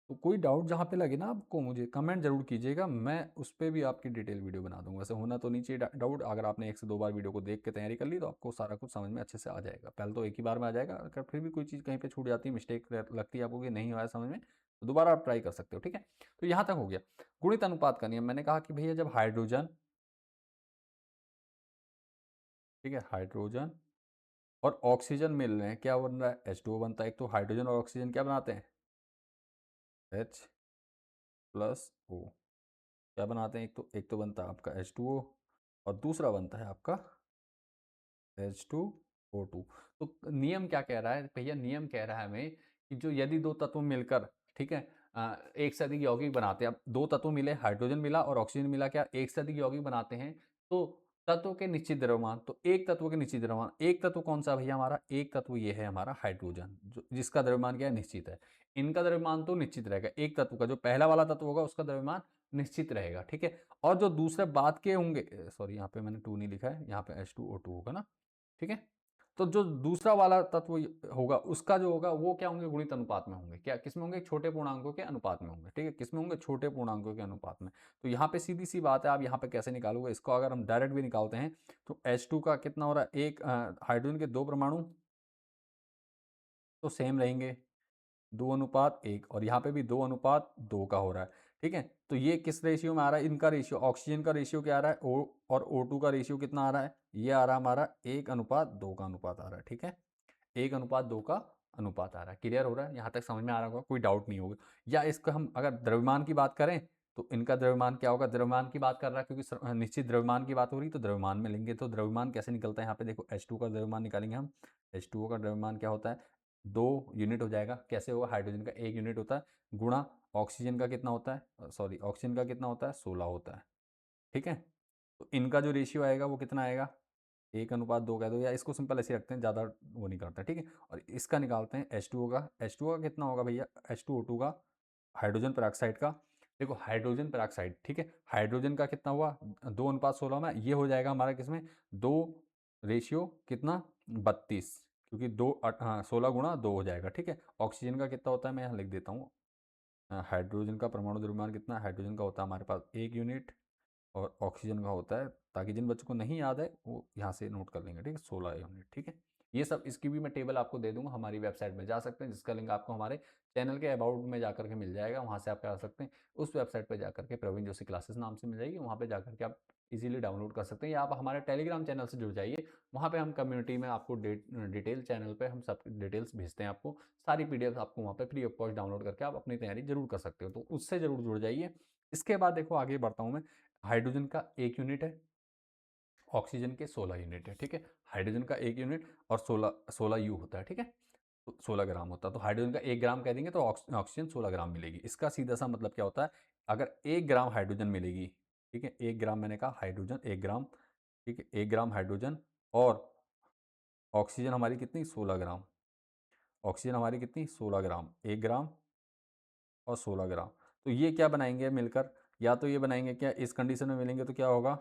तो कोई डाउट जहाँ पे लगे ना आपको, मुझे कमेंट जरूर कीजिएगा, मैं उस पर भी आपकी डिटेल वीडियो बना दूंगा। वैसे होना तो नहीं चाहिए डाउट, अगर आपने 1 से 2 बार वीडियो को देख के तैयारी कर ली तो आपको सारा कुछ समझ में अच्छे से आ जाएगा। पहले तो एक ही बार में आ जाएगा, अगर फिर भी कोई चीज़ कहीं पे छूट जाती है, मिस्टेक लगती है आपको कि नहीं हुआ है समझ में, तो दोबारा आप ट्राई कर सकते हो, ठीक है। तो यहाँ तक हो गया गुणित अनुपात का नियम। मैंने कहा कि भैया जब हाइड्रोजन, ठीक है, हाइड्रोजन और ऑक्सीजन मिल रहे हैं, क्या बन रहा है? H2O बनता है। एक तो हाइड्रोजन और ऑक्सीजन क्या बनाते हैं? H+O। क्या बनाते हैं? एक तो बनता है आपका H2O और दूसरा बनता है आपका H2O2। तो नियम क्या कह रहा है भैया? नियम कह रहा है हमें कि जो यदि दो तत्व मिलकर, ठीक है, एक से अधिक यौगिक बनाते हैं। अब दो तत्व मिले, हाइड्रोजन मिला और ऑक्सीजन मिला, क्या एक से अधिक यौगिक बनाते हैं? तो तत्व के निश्चित द्रव्यमान, तो एक तत्व के निश्चित द्रव्यमान, एक तत्व कौन सा भैया हमारा? एक तत्व ये है हमारा हाइड्रोजन, जो जिसका द्रव्यमान क्या है? निश्चित है। इनका द्रव्यमान तो निश्चित रहेगा, एक तत्व का जो पहला वाला तत्व होगा उसका द्रव्यमान निश्चित रहेगा, ठीक है। और जो दूसरे बाद के होंगे, सॉरी यहाँ पे मैंने 2 नहीं लिखा है, यहाँ पे H2O2 होगा ना, ठीक है। तो जो दूसरा वाला तत्व होगा उसका जो होगा वो क्या होंगे? गुणित अनुपात में होंगे। क्या किसमें होंगे? छोटे पूर्णांकों के अनुपात में होंगे, ठीक है। किसमें होंगे? छोटे पूर्णांकों के अनुपात में। तो यहाँ पे सीधी सी बात है, आप यहाँ पे कैसे निकालोगे इसको? अगर हम डायरेक्ट भी निकालते हैं तो H2 का कितना हो रहा है? एक हाइड्रोजन के 2 परमाणु तो सेम रहेंगे, 2:1, और यहाँ पे भी 2:2 का हो रहा है, ठीक है। तो ये किस रेशियो में आ रहा है? इनका रेशियो, ऑक्सीजन का रेशियो क्या आ रहा है? ओ और O2 का रेशियो कितना आ रहा है? ये आ रहा है हमारा 1:2 का अनुपात आ रहा है, ठीक है। 1:2 का अनुपात आ रहा है। क्लियर हो रहा है? यहाँ तक समझ में आ रहा होगा, कोई डाउट नहीं होगा। या इसको हम अगर द्रव्यमान की बात करें तो इनका द्रव्यमान क्या होगा? द्रव्यमान की बात कर रहा है क्योंकि निश्चित द्रव्यमान की बात हो रही, तो द्रव्यमान में लेंगे। तो द्रव्यमान कैसे निकलता है? यहाँ पे देखो H2 का द्रव्यमान निकालेंगे हम। H2O का द्रव्यमान क्या होता है? 2 यूनिट हो जाएगा। कैसे होगा? हाइड्रोजन का 1 यूनिट होता है, गुणा ऑक्सीजन का कितना होता है? सॉरी, ऑक्सीजन का कितना होता है? 16 होता है, ठीक है। तो इनका जो रेशियो आएगा वो कितना आएगा? 1:2 कह दो, या इसको सिंपल ऐसे रखते हैं, ज़्यादा वो नहीं करते, ठीक है। और इसका निकालते हैं H2O का। H2O का कितना होगा भैया? H2O2 का, हाइड्रोजन पेरोक्साइड का। देखो हाइड्रोजन पेरोक्साइड, ठीक है, हाइड्रोजन का कितना हुआ? 2:16 में। ये हो जाएगा हमारा किसमें? 2 कितना? 32, क्योंकि 16 × 2 हो जाएगा, ठीक है। ऑक्सीजन का कितना होता है? मैं यहाँ लिख देता हूँ। हाइड्रोजन का परमाणु द्रव्यमान कितना है? हाइड्रोजन का होता है हमारे पास 1 यूनिट और ऑक्सीजन का होता है, ताकि जिन बच्चों को नहीं याद है वो यहाँ से नोट कर लेंगे, ठीक है, 16 यूनिट, ठीक है। ये सब, इसकी भी मैं टेबल आपको दे दूंगा, हमारी वेबसाइट में जा सकते हैं, जिसका लिंक आपको हमारे चैनल के अबाउट में जाकर के मिल जाएगा, वहाँ से आप क्या कर सकते हैं, उस वेबसाइट पर जाकर के प्रवीण जोशी क्लासेस नाम से मिल जाएगी, वहाँ पर जाकर के आप इजीली डाउनलोड कर सकते हैं। या आप हमारे टेलीग्राम चैनल से जुड़ जाइए, वहाँ पे हम कम्युनिटी में आपको डिटेल चैनल पे हम सब डिटेल्स भेजते हैं आपको, सारी पीडीएफ आपको वहाँ पे फ्री ऑफ कॉस्ट डाउनलोड करके आप अपनी तैयारी जरूर कर सकते हो, तो उससे जरूर जुड़ जाइए। इसके बाद देखो आगे बढ़ता हूँ मैं। हाइड्रोजन का 1 यूनिट है, ऑक्सीजन के 16 यूनिट है, ठीक है। हाइड्रोजन का 1 यूनिट और 16 यू होता है, ठीक है। तो 16 ग्राम होता है, तो हाइड्रोजन का 1 ग्राम कह देंगे तो ऑक्सीजन 16 ग्राम मिलेगी। इसका सीधा सा मतलब क्या होता है? अगर 1 ग्राम हाइड्रोजन मिलेगी, ठीक है, 1 ग्राम मैंने कहा हाइड्रोजन, 1 ग्राम, ठीक है, 1 ग्राम हाइड्रोजन और ऑक्सीजन हमारी कितनी? 16 ग्राम। ऑक्सीजन हमारी कितनी? 16 ग्राम, 1 ग्राम और 16 ग्राम। तो ये क्या बनाएंगे मिलकर? या तो ये बनाएंगे क्या, इस कंडीशन में मिलेंगे तो क्या होगा?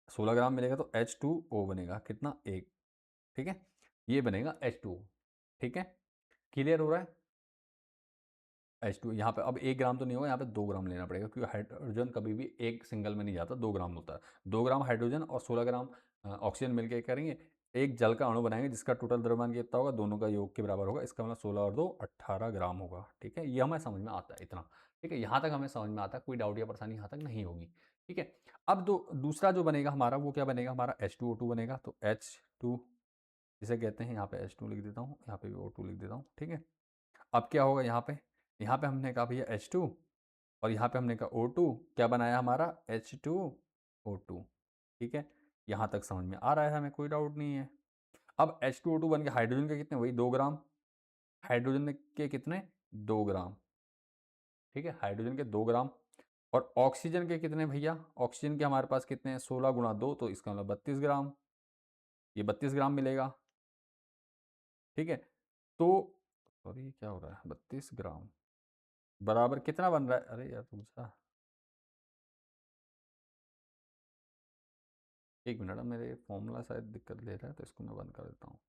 16 ग्राम मिलेगा तो H2O बनेगा, कितना? 1, ठीक है। ये बनेगा H2O। ठीक है, क्लियर हो रहा है? H2 यहाँ पे अब 1 ग्राम तो नहीं होगा, यहाँ पे 2 ग्राम लेना पड़ेगा, क्योंकि हाइड्रोजन कभी भी एक सिंगल में नहीं जाता, 2 ग्राम होता है। 2 ग्राम हाइड्रोजन और 16 ग्राम ऑक्सीजन मिलकर करेंगे, एक जल का अणु बनाएंगे जिसका टोटल द्रव्यमान कितना होगा, दोनों का योग के बराबर होगा। इसका मतलब 16 और 2 18 ग्राम होगा। ठीक है, ये हमें समझ में आता है इतना। ठीक है, यहाँ तक हमें समझ में आता है, कोई डाउट या परेशानी यहाँ तक नहीं होगी। ठीक है, अब दूसरा जो बनेगा हमारा, वो क्या बनेगा हमारा, H2O2 बनेगा। तो H2 जिसे कहते हैं, यहाँ पे H2 लिख देता हूँ, यहाँ पे भी O2 लिख देता हूँ। ठीक है, अब क्या होगा यहाँ पे हमने कहा भैया H2 और यहाँ पे हमने कहा O2, क्या बनाया हमारा H2O2। ठीक है, यहाँ तक समझ में आ रहा है, हमें कोई डाउट नहीं है। अब H2O2 बन के हाइड्रोजन के कितने, वही 2 ग्राम, हाइड्रोजन के कितने 2 ग्राम। ठीक है, हाइड्रोजन के 2 ग्राम, और ऑक्सीजन के कितने भैया, ऑक्सीजन के हमारे पास कितने हैं, 16 गुणा 2, तो इसका मतलब 32 ग्राम, ये 32 ग्राम मिलेगा। ठीक है, तो सॉरी क्या हो रहा है, 32 ग्राम बराबर कितना बन रहा है, अरे यार दूसरा, एक मिनट, मेरे फॉर्मूला शायद दिक्कत ले रहा है, तो इसको मैं बंद कर देता हूँ।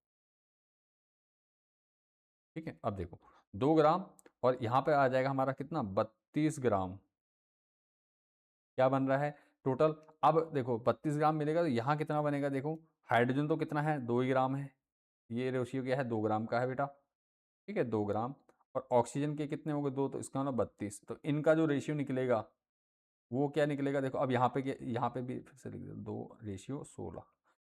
ठीक है, अब देखो 2 ग्राम और यहाँ पे आ जाएगा हमारा कितना, 32 ग्राम, क्या बन रहा है टोटल। अब देखो 32 ग्राम मिलेगा, तो यहाँ कितना बनेगा, देखो हाइड्रोजन तो कितना है, 2 ही ग्राम है, ये रेशियो क्या है, 2 ग्राम का है बेटा। ठीक है, 2 ग्राम, और ऑक्सीजन के कितने हो गए, 2, तो इसका मतलब 32, तो इनका जो रेशियो निकलेगा वो क्या निकलेगा, देखो अब यहाँ पे भी फिर से लिख दो, 2:16।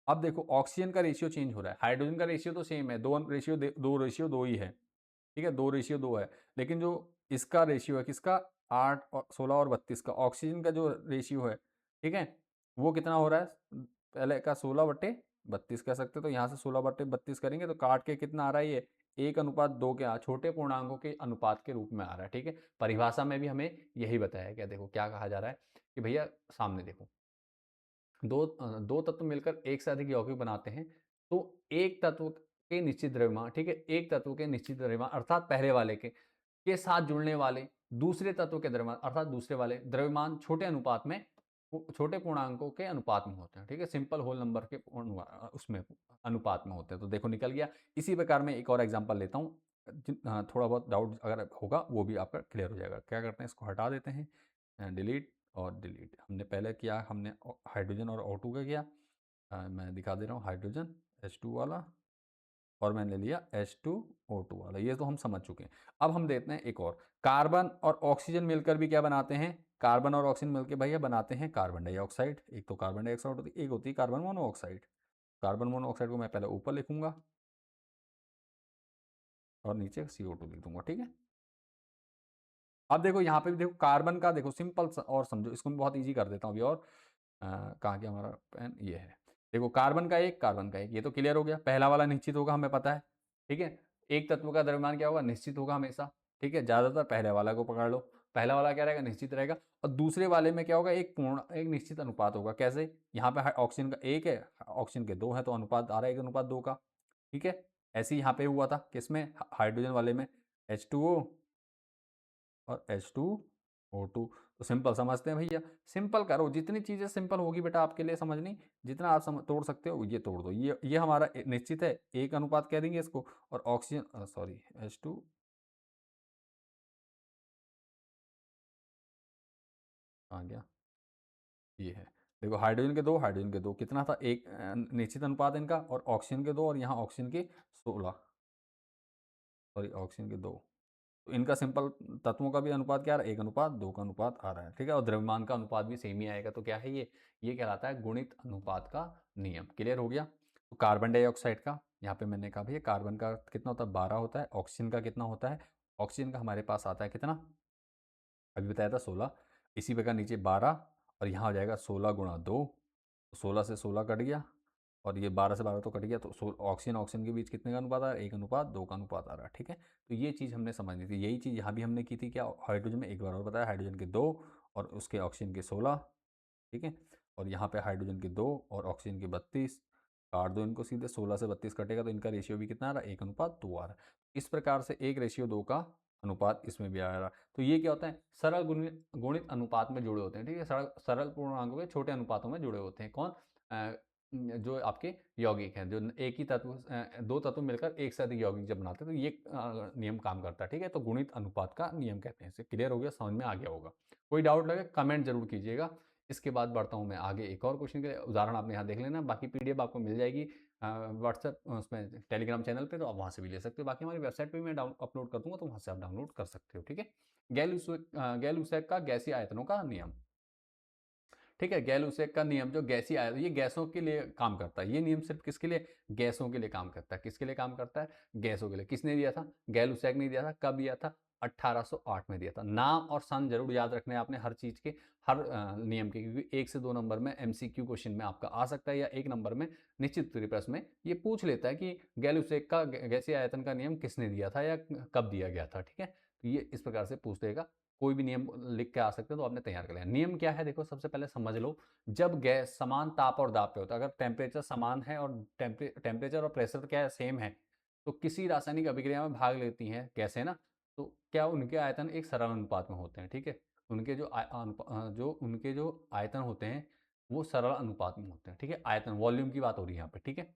अब देखो ऑक्सीजन का रेशियो चेंज हो रहा है, हाइड्रोजन का रेशियो तो सेम है, 2:2 ही है। ठीक है, 2:2 है, लेकिन जो इसका रेशियो है किसका, 8 और 16 और 32 का, ऑक्सीजन का जो रेशियो है, ठीक है, वो कितना हो रहा है, पहले का 16/32 कह सकते हो, तो यहाँ से 16/32 करेंगे तो काट के कितना आ रहा है, ये 1:2 के छोटे पूर्णांकों के अनुपात के रूप में आ रहा है। ठीक है, परिभाषा में भी हमें यही बताया गया, देखो क्या कहा जा रहा है कि भैया सामने देखो, दो तत्व मिलकर एक से अधिक यौगिक बनाते हैं, तो एक तत्व के निश्चित द्रव्यमान, ठीक है, एक तत्व के निश्चित द्रव्यमान अर्थात पहले वाले के साथ जुड़ने वाले दूसरे तत्व के द्रव्यमान अर्थात दूसरे वाले द्रव्यमान छोटे अनुपात में, छोटे पूर्णांकों के अनुपात में होते हैं। ठीक है, सिंपल होल नंबर के उसमें अनुपात में होते हैं। तो देखो निकल गया। इसी प्रकार मैं एक और एग्जांपल लेता हूँ, थोड़ा बहुत डाउट अगर होगा वो भी आपका क्लियर हो जाएगा। क्या करते हैं, इसको हटा देते हैं, डिलीट और डिलीट। हमने पहले किया, हमने हाइड्रोजन और O2 का किया, मैं दिखा दे रहा हूँ, हाइड्रोजन H2 वाला, और मैंने लिया H2O2 वाला, ये तो हम समझ चुके हैं। अब हम देखते हैं एक और, कार्बन और ऑक्सीजन मिलकर भी क्या बनाते हैं, कार्बन और ऑक्सीजन मिलकर भैया बनाते हैं कार्बन डाइऑक्साइड। एक तो कार्बन डाइऑक्साइड होती है, एक होती है कार्बन मोनोऑक्साइड। कार्बन मोनोऑक्साइड को मैं पहले ऊपर लिखूंगा और नीचे CO2 लिख दूंगा। ठीक है, अब देखो यहाँ पे भी देखो कार्बन का, देखो सिंपल और समझो, इसको मैं बहुत ईजी कर देता हूँ अभी। और कहाँ गया हमारा पेन, ये है। देखो कार्बन का एक, कार्बन का एक, ये तो क्लियर हो गया, पहला वाला निश्चित होगा, हमें पता है। ठीक है, एक तत्व का द्रव्यमान क्या होगा, निश्चित होगा हमेशा। ठीक है, ज्यादातर पहले वाला को पकड़ लो, पहला वाला क्या रहेगा, निश्चित रहेगा। और दूसरे वाले में क्या होगा, एक निश्चित अनुपात होगा। कैसे, यहाँ पे ऑक्सीजन का एक है, ऑक्सीजन के दो है, तो अनुपात आ रहा है 1:2 का। ठीक है, ऐसे ही यहाँ पे हुआ था किसमें, हाइड्रोजन वाले में, H2O और H2O2। तो सिंपल समझते हैं भैया, सिंपल करो, जितनी चीज़ें सिंपल होगी बेटा आपके लिए समझनी, जितना आप तोड़ सकते हो ये तोड़ दो। ये हमारा निश्चित है, एक अनुपात कह देंगे इसको। और ऑक्सीजन, सॉरी, H2 आ गया, ये है। देखो हाइड्रोजन के दो, हाइड्रोजन के दो कितना था, एक निश्चित अनुपात इनका, और ऑक्सीजन के दो, और यहाँ ऑक्सीजन के 16, सॉरी ऑक्सीजन के दो। तो इनका सिंपल तत्वों का भी अनुपात क्या आ रहा है, 1:2 का अनुपात आ रहा है। ठीक है, और द्रव्यमान का अनुपात भी सेम ही आएगा। तो क्या है ये कहलाता है गुणित अनुपात का नियम। क्लियर हो गया। तो कार्बन डाइऑक्साइड का यहाँ पे मैंने कहा भैया, कार्बन का कितना होता है, 12 होता है। ऑक्सीजन का कितना होता है, ऑक्सीजन का हमारे पास आता है कितना, अभी बताया था 16। इसी प्रकार नीचे 12, और यहाँ हो जाएगा 16 × 2, 16 से 16 कट गया, और ये 12 से 12 तो कट गया। तो ऑक्सीजन ऑक्सीजन के बीच कितने का अनुपात आ रहा है, 1:2 का अनुपात आ रहा है। ठीक है, तो ये चीज़ हमने समझनी थी। यही चीज़ यहाँ भी हमने की थी। क्या, हाइड्रोजन में एक बार और बताया, हाइड्रोजन के 2 और उसके ऑक्सीजन के 16। ठीक है, और यहाँ पे हाइड्रोजन के 2 और ऑक्सीजन के 32, काट दो इनको सीधे, 16 से 32 कटेगा, तो इनका रेशियो भी कितना आ रहा है, 1:2 आ रहा है। इस प्रकार से 1:2 का अनुपात इसमें भी आ रहा है। तो ये क्या होता है, सरल गुणित अनुपात में जुड़े होते हैं। ठीक है, सरल सरल पूर्णांकों के छोटे अनुपातों में जुड़े होते हैं। कौन, जो आपके यौगिक हैं, जो एक ही तत्व दो तत्व मिलकर एक से अधिक यौगिक जब बनाते हैं, तो ये नियम काम करता है, ठीक है? तो गुणित अनुपात का नियम कहते हैं इसे। क्लियर हो गया, समझ में आ गया होगा। कोई डाउट लगे कमेंट जरूर कीजिएगा। इसके बाद बढ़ता हूँ मैं आगे एक और क्वेश्चन के लिए। उदाहरण आपने यहाँ देख लेना, बाकी पीडीएफ आपको मिल जाएगी व्हाट्सएप उसमें टेलीग्राम चैनल पे, तो आप वहाँ से भी ले सकते हो। बाकी हमारी वेबसाइट पे भी मैं अपलोड कर दूंगा, तो वहाँ से आप डाउनलोड कर सकते हो, ठीक है? गैल-यूसेक का गैसीय आयतनों का नियम, ठीक है? गैल-यूसेक का नियम जो गैसीय आयतन, ये गैसों के लिए काम करता है। ये नियम सिर्फ किसके लिए? गैसों के लिए काम करता है। किसके लिए काम करता है? गैसों के लिए। किसने दिया था? गैल-यूसेक ने दिया था। कब दिया था? 1808 में दिया था। नाम और सन जरूर याद रखने हैं आपने हर चीज के, हर नियम के, क्योंकि 1 से 2 नंबर में एमसीक्यू क्वेश्चन में आपका आ सकता है, या 1 नंबर में निश्चित उत्तरीय प्रश्न में ये पूछ लेता है कि गैल-यूसेक का गैसीय आयतन का नियम किसने दिया था या कब दिया गया था, ठीक है? तो ये इस प्रकार से पूछ देगा। कोई भी नियम लिख के आ सकते हैं, तो आपने तैयार कर लिया। नियम क्या है देखो, सबसे पहले समझ लो। जब गैस समान ताप और दाब पे होता है, अगर टेम्परेचर समान है और टेम्परेचर और प्रेशर क्या है, सेम है, तो किसी रासायनिक अभिक्रिया में भाग लेती हैं गैसें ना, तो क्या उनके आयतन एक सरल अनुपात में होते हैं, ठीक है? उनके जो उनके जो आयतन होते हैं वो सरल अनुपात में होते हैं, ठीक है? आयतन, वॉल्यूम की बात हो रही है यहाँ पे, ठीक है?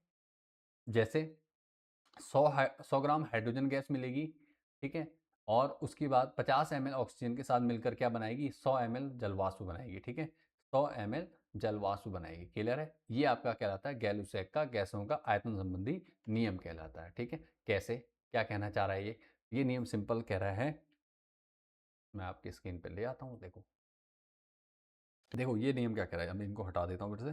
जैसे 100 ग्राम हाइड्रोजन गैस मिलेगी, ठीक है? और उसके बाद 50 ml ऑक्सीजन के साथ मिलकर क्या बनाएगी? 100 ml जल वाष्प बनाएगी, ठीक है? 100 ml जल वाष्प बनाएगी। क्लियर है? ये आपका कहलाता है गैल-यूसेक का गैसों का आयतन संबंधी नियम कहलाता है, ठीक है? कैसे, क्या कहना चाह रहा है ये नियम सिंपल कह रहा है। मैं आपकी स्क्रीन पे ले आता हूँ, देखो। देखो ये नियम क्या कह रहा है, अब इनको हटा देता हूँ फिर से।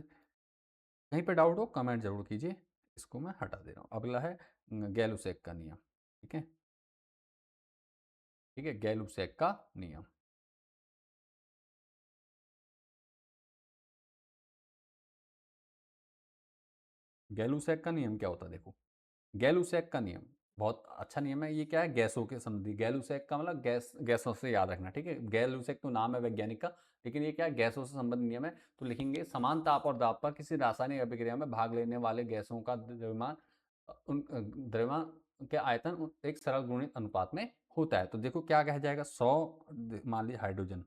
कहीं पे डाउट हो कमेंट जरूर कीजिए। इसको मैं हटा दे रहा हूँ। अगला है गैल-यूसेक का नियम, ठीक है? ठीक है, गैल-यूसेक का नियम। गैलूसैक का नियम क्या होता है देखो। गैलूसैक का नियम बहुत अच्छा नियम है। ये क्या है? गैसों के संबंधी। गैलूसैक का मतलब गैसों से याद रखना, ठीक है? गैलूसैक तो नाम है वैज्ञानिक का, लेकिन ये क्या है? गैसों से संबंधित नियम है। तो लिखेंगे समान ताप और दाब पर किसी रासायनिक अभिक्रिया में भाग लेने वाले गैसों का द्रव्यमान, द्रव्यमान के आयतन एक सरल गुणित अनुपात में होता है। तो देखो क्या कहा जाएगा, 100 मान लीजिए हाइड्रोजन,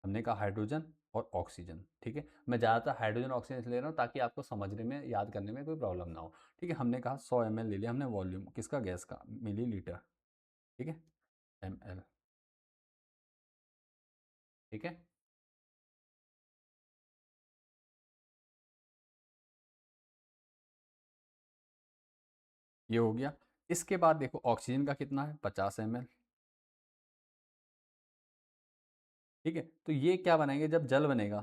हमने कहा हाइड्रोजन और ऑक्सीजन, ठीक है? मैं ज़्यादातर हाइड्रोजन ऑक्सीजन इसलिए ले रहा हूँ ताकि आपको समझने में, याद करने में कोई प्रॉब्लम ना हो, ठीक है? हमने कहा 100 ml ले लिया हमने, वॉल्यूम किसका? गैस का, मिलीलीटर, ठीक है? ml, ठीक है? ये हो गया। इसके बाद देखो ऑक्सीजन का कितना है? 50 ml, ठीक है? तो ये क्या बनाएंगे जब जल बनेगा,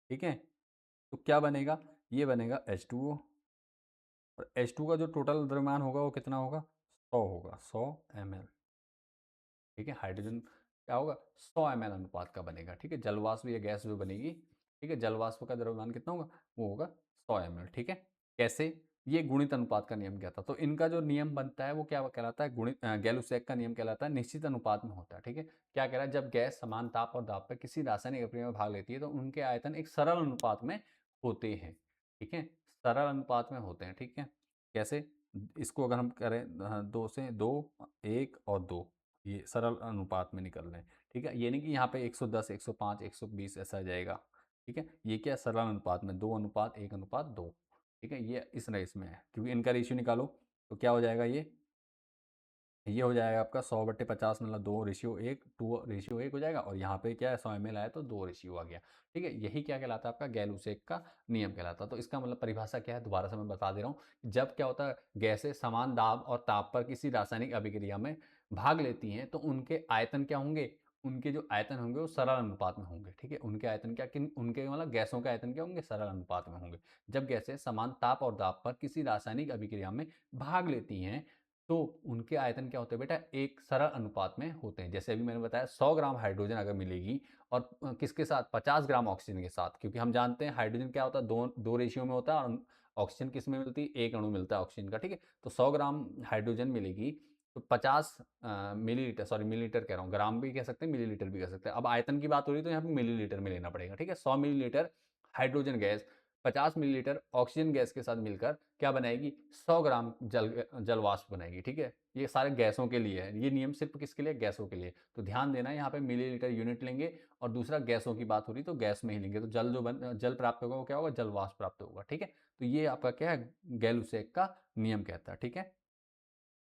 ठीक है? तो क्या बनेगा? ये बनेगा H2O, और H2 का जो टोटल द्रव्यमान होगा वो कितना होगा? 100 होगा, 100 ml, ठीक है? हाइड्रोजन क्या होगा? 100 ml अनुपात का बनेगा, ठीक है? जलवाष्प या गैस जो बनेगी, ठीक है, जलवाष्प का द्रव्यमान कितना होगा? वो होगा 100 ml, ठीक है? कैसे? ये गुणित अनुपात का नियम क्या था? तो इनका जो नियम बनता है वो क्या कहलाता है? गैलुसैक का नियम कहलाता है, निश्चित अनुपात में होता है, ठीक है? क्या कह रहा है? जब गैस समान ताप और दाब पर किसी रासायनिक अभिक्रिया में भाग लेती है, तो उनके आयतन एक सरल अनुपात में होते हैं, ठीक है? सरल अनुपात में होते हैं, ठीक है? कैसे? इसको अगर हम करें 2 से 2, 1 और 2, ये सरल अनुपात में निकल रहे हैं, ठीक है? ये नहीं कि यहाँ पे 110, 105, 120 ऐसा आ जाएगा, ठीक है? ये क्या है? सरल अनुपात में 2 अनुपात 1 अनुपात 2, ठीक है? ये इस रेस में है, क्योंकि इनका रेशियो निकालो तो क्या हो जाएगा? ये हो जाएगा आपका 100/50, मतलब 2:1, 2:1 हो जाएगा। और यहाँ पे क्या है? 100 ml आया तो 2 रेशियो आ गया, ठीक है? यही क्या कहलाता है? आपका गैलुसेक का नियम कहलाता है। तो इसका मतलब परिभाषा क्या है, दोबारा से मैं बता दे रहा हूँ। जब क्या होता है? गैसें समान दाब और ताप पर किसी रासायनिक अभिक्रिया में भाग लेती हैं, तो उनके आयतन क्या होंगे? उनके जो आयतन होंगे वो सरल अनुपात में होंगे, ठीक है? उनके आयतन क्या, किन उनके मतलब गैसों के आयतन क्या होंगे? सरल अनुपात में होंगे। जब गैसें समान ताप और दाब पर किसी रासायनिक अभिक्रिया में भाग लेती हैं, तो उनके आयतन क्या होते हैं बेटा? एक सरल अनुपात में होते हैं। जैसे अभी मैंने बताया 100 ग्राम हाइड्रोजन अगर मिलेगी और किसके साथ? 50 ग्राम ऑक्सीजन के साथ, क्योंकि हम जानते हैं हाइड्रोजन क्या होता है? दो दो रेशियो में होता है, और ऑक्सीजन किस में मिलती है? एक अणु मिलता है ऑक्सीजन का, ठीक है? तो 100 ग्राम हाइड्रोजन मिलेगी, तो 50 मिलीलीटर, सॉरी मिलीलीटर कह रहा हूँ, ग्राम भी कह सकते हैं, मिलीलीटर भी कह सकते हैं। अब आयतन की बात हो रही है तो यहाँ पे मिलीलीटर में लेना पड़ेगा, ठीक है? 100 millilitre hydrogen gas 50 millilitre oxygen gas के साथ मिलकर क्या बनाएगी, 100 ग्राम जल वाष्प बनाएगी, ठीक है। ये सारे गैसों के लिए है, ये नियम सिर्फ किसके लिए, गैसों के लिए। तो ध्यान देना यहाँ पे मिलीलीटर यूनिट लेंगे, और दूसरा गैसों की बात हो रही तो गैस में ही लेंगे, तो जल प्राप्त होगा वो क्या होगा, जल वाष्प प्राप्त होगा, ठीक है। तो ये आपका क्या है, गैलुसेक का नियम कहता है, ठीक है।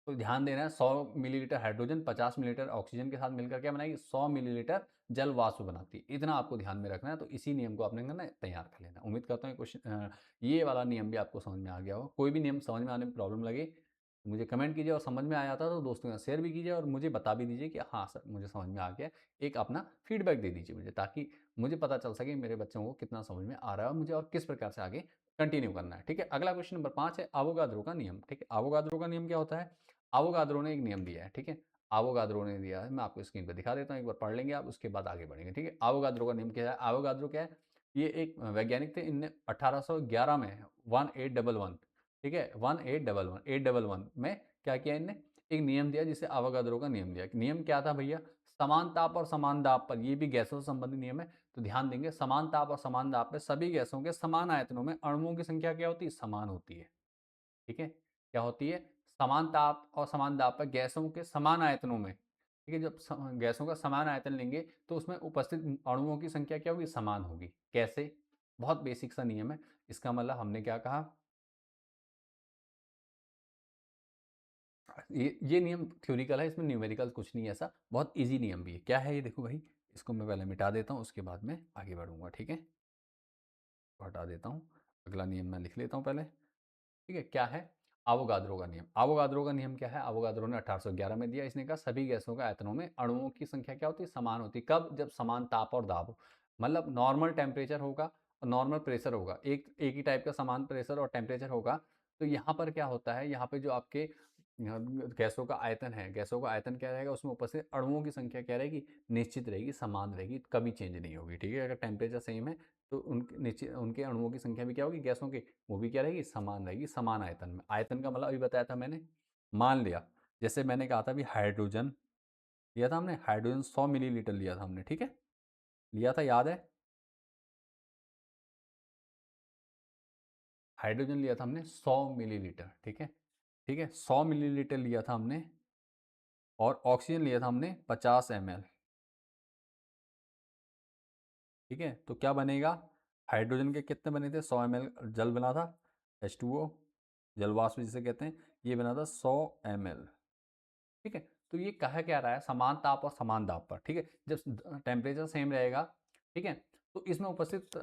तो ध्यान देना है, 100 मिलीलीटर हाइड्रोजन 50 मिलीलीटर ऑक्सीजन के साथ मिलकर क्या बनाएगी, 100 मिलीलीटर जल वाष्प बनाती है। इतना आपको ध्यान में रखना है, तो इसी नियम को आपने करना है, तैयार कर लेना। उम्मीद करता हूँ क्वेश्चन ये वाला नियम भी आपको समझ में आ गया हो। कोई भी नियम समझ में आने में प्रॉब्लम लगे तो मुझे कमेंट कीजिए, और समझ में आया था तो दोस्तों के साथ शेयर भी कीजिए, और मुझे बता भी दीजिए कि हाँ सर मुझे समझ में आ गया। एक अपना फीडबैक दे दीजिए मुझे, ताकि मुझे पता चल सके मेरे बच्चों को कितना समझ में आ रहा है, और मुझे और किस प्रकार से आगे कंटिन्यू करना है, ठीक है। अगला क्वेश्चन नंबर 5 है अवोगाद्रो का नियम, ठीक है। अवोगाद्रो का नियम क्या होता है, अवोगाद्रो ने एक नियम दिया है, ठीक है। अवोगाद्रो ने दिया है, मैं आपको स्क्रीन पे दिखा देता हूँ, एक बार पढ़ लेंगे आप, उसके बाद आगे बढ़ेंगे, ठीक है। अवोगाद्रो का नियम क्या है, अवोगाद्रो क्या है, ये एक वैज्ञानिक थे, इनने 1811 में 1811, ठीक है, 1811 में क्या किया इनने, एक नियम दिया जिसे अवोगाद्रो का नियम दिया। नियम क्या था भैया, समान ताप और समान दाब पर, ये भी गैसों से संबंधित नियम है, तो ध्यान देंगे, समान ताप और समान दाब पर सभी गैसों के समान आयतनों में अणुओं की संख्या क्या होती है, समान होती है, ठीक है। क्या होती है, समान ताप और समान दाब पर गैसों के समान आयतनों में, ठीक है। जब गैसों का समान आयतन लेंगे तो उसमें उपस्थित अणुओं की संख्या क्या होगी, समान होगी। कैसे, बहुत बेसिक सा नियम है। इसका मतलब हमने क्या कहा, ये नियम थ्योरिकल है, इसमें न्यूमेरिकल कुछ नहीं है ऐसा, बहुत इजी नियम भी है। क्या है ये, देखो भाई, इसको मैं पहले मिटा देता हूँ, उसके बाद में आगे बढ़ूंगा, ठीक है। हटा देता हूँ, अगला नियम मैं लिख लेता हूँ पहले, ठीक है। क्या है, अवोगाद्रो का नियम। अवोगाद्रो का नियम क्या है, अवोगाद्रो ने 1811 में दिया। इसने कहा सभी गैसों का आयतनों में अणुओं की संख्या क्या होती है, समान होती है। कब, जब समान ताप और दाब हो, मतलब नॉर्मल टेम्परेचर होगा और नॉर्मल प्रेशर होगा, एक ही टाइप का समान प्रेशर और टेम्परेचर होगा। तो यहाँ पर क्या होता है, यहाँ पे जो आपके गैसों का आयतन है, गैसों का आयतन क्या रहेगा, उसमें उपस्थित अणुओं की संख्या क्या रहेगी, निश्चित रहेगी, समान रहेगी, कभी चेंज नहीं होगी, ठीक है। अगर टेम्परेचर सेम है तो उनके नीचे उनके अणुओं की संख्या भी क्या होगी, गैसों की, वो भी क्या रहेगी, समान रहेगी, समान आयतन में। आयतन का मतलब अभी बताया था मैंने, मान लिया, जैसे मैंने कहा था अभी हाइड्रोजन लिया था हमने, हाइड्रोजन 100 मिलीलीटर लिया था हमने, ठीक है, लिया था, याद है। हाइड्रोजन लिया था हमने 100 मिलीलीटर, ठीक है, ठीक है, 100 मिलीलीटर लिया था हमने, और ऑक्सीजन लिया था हमने 50 ml, ठीक है। तो क्या बनेगा, हाइड्रोजन के कितने बने थे, 100 ml जल बना था, H2O, जल वाष्प जिसे कहते हैं, ये बना था 100 ml, ठीक है। तो ये कहा क्या रहा है, समान ताप और समान दाब पर, ठीक है, जब टेम्परेचर सेम रहेगा, ठीक है, तो इसमें उपस्थित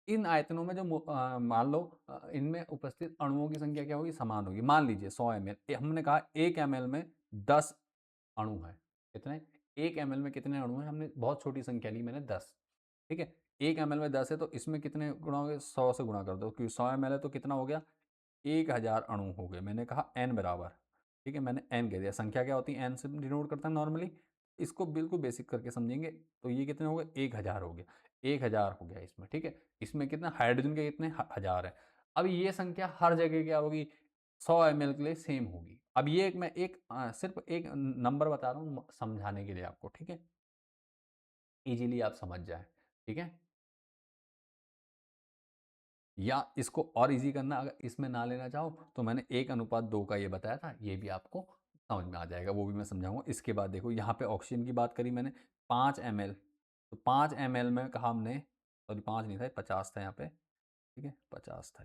इन आयतनों में जो मान लो इनमें उपस्थित अणुओं की संख्या क्या होगी, समान होगी। मान लीजिए 100 ml, हमने कहा 1 ml में 10 अणु है, कितने, 1 ml में कितने अणु हैं, हमने बहुत छोटी संख्या ली मैंने, 10, ठीक है। 1 ml में 10 है, तो इसमें कितने गुणा हो गए, 100 से गुणा कर दो, क्योंकि 100 ml है तो कितना हो गया, 1000 अणु हो गए। मैंने कहा n बराबर, ठीक है, मैंने n कह दिया। संख्या क्या होती है, n से डिनोट करता है नॉर्मली। इसको बिल्कुल बेसिक करके समझेंगे तो ये कितने हो गए, 1000 हो गया, 1000 हो गया इसमें, ठीक है। इसमें कितना, हाइड्रोजन के कितने, 1000 है। अब ये संख्या हर जगह क्या होगी, 100 ml के लिए सेम होगी। अब ये मैं सिर्फ एक नंबर बता रहा हूँ समझाने के लिए आपको, ठीक है, इजीली आप समझ जाए, ठीक है। या इसको और इजी करना, अगर इसमें ना लेना चाहो तो मैंने 1:2 का ये बताया था, ये भी आपको समझ में आ जाएगा, वो भी मैं समझाऊंगा। इसके बाद देखो, यहाँ पे ऑक्सीजन की बात करी मैंने, 5 ml, तो 5 ml में कहा हमने, सॉरी 5 नहीं था, 50 था यहाँ पे, ठीक है, 50 था।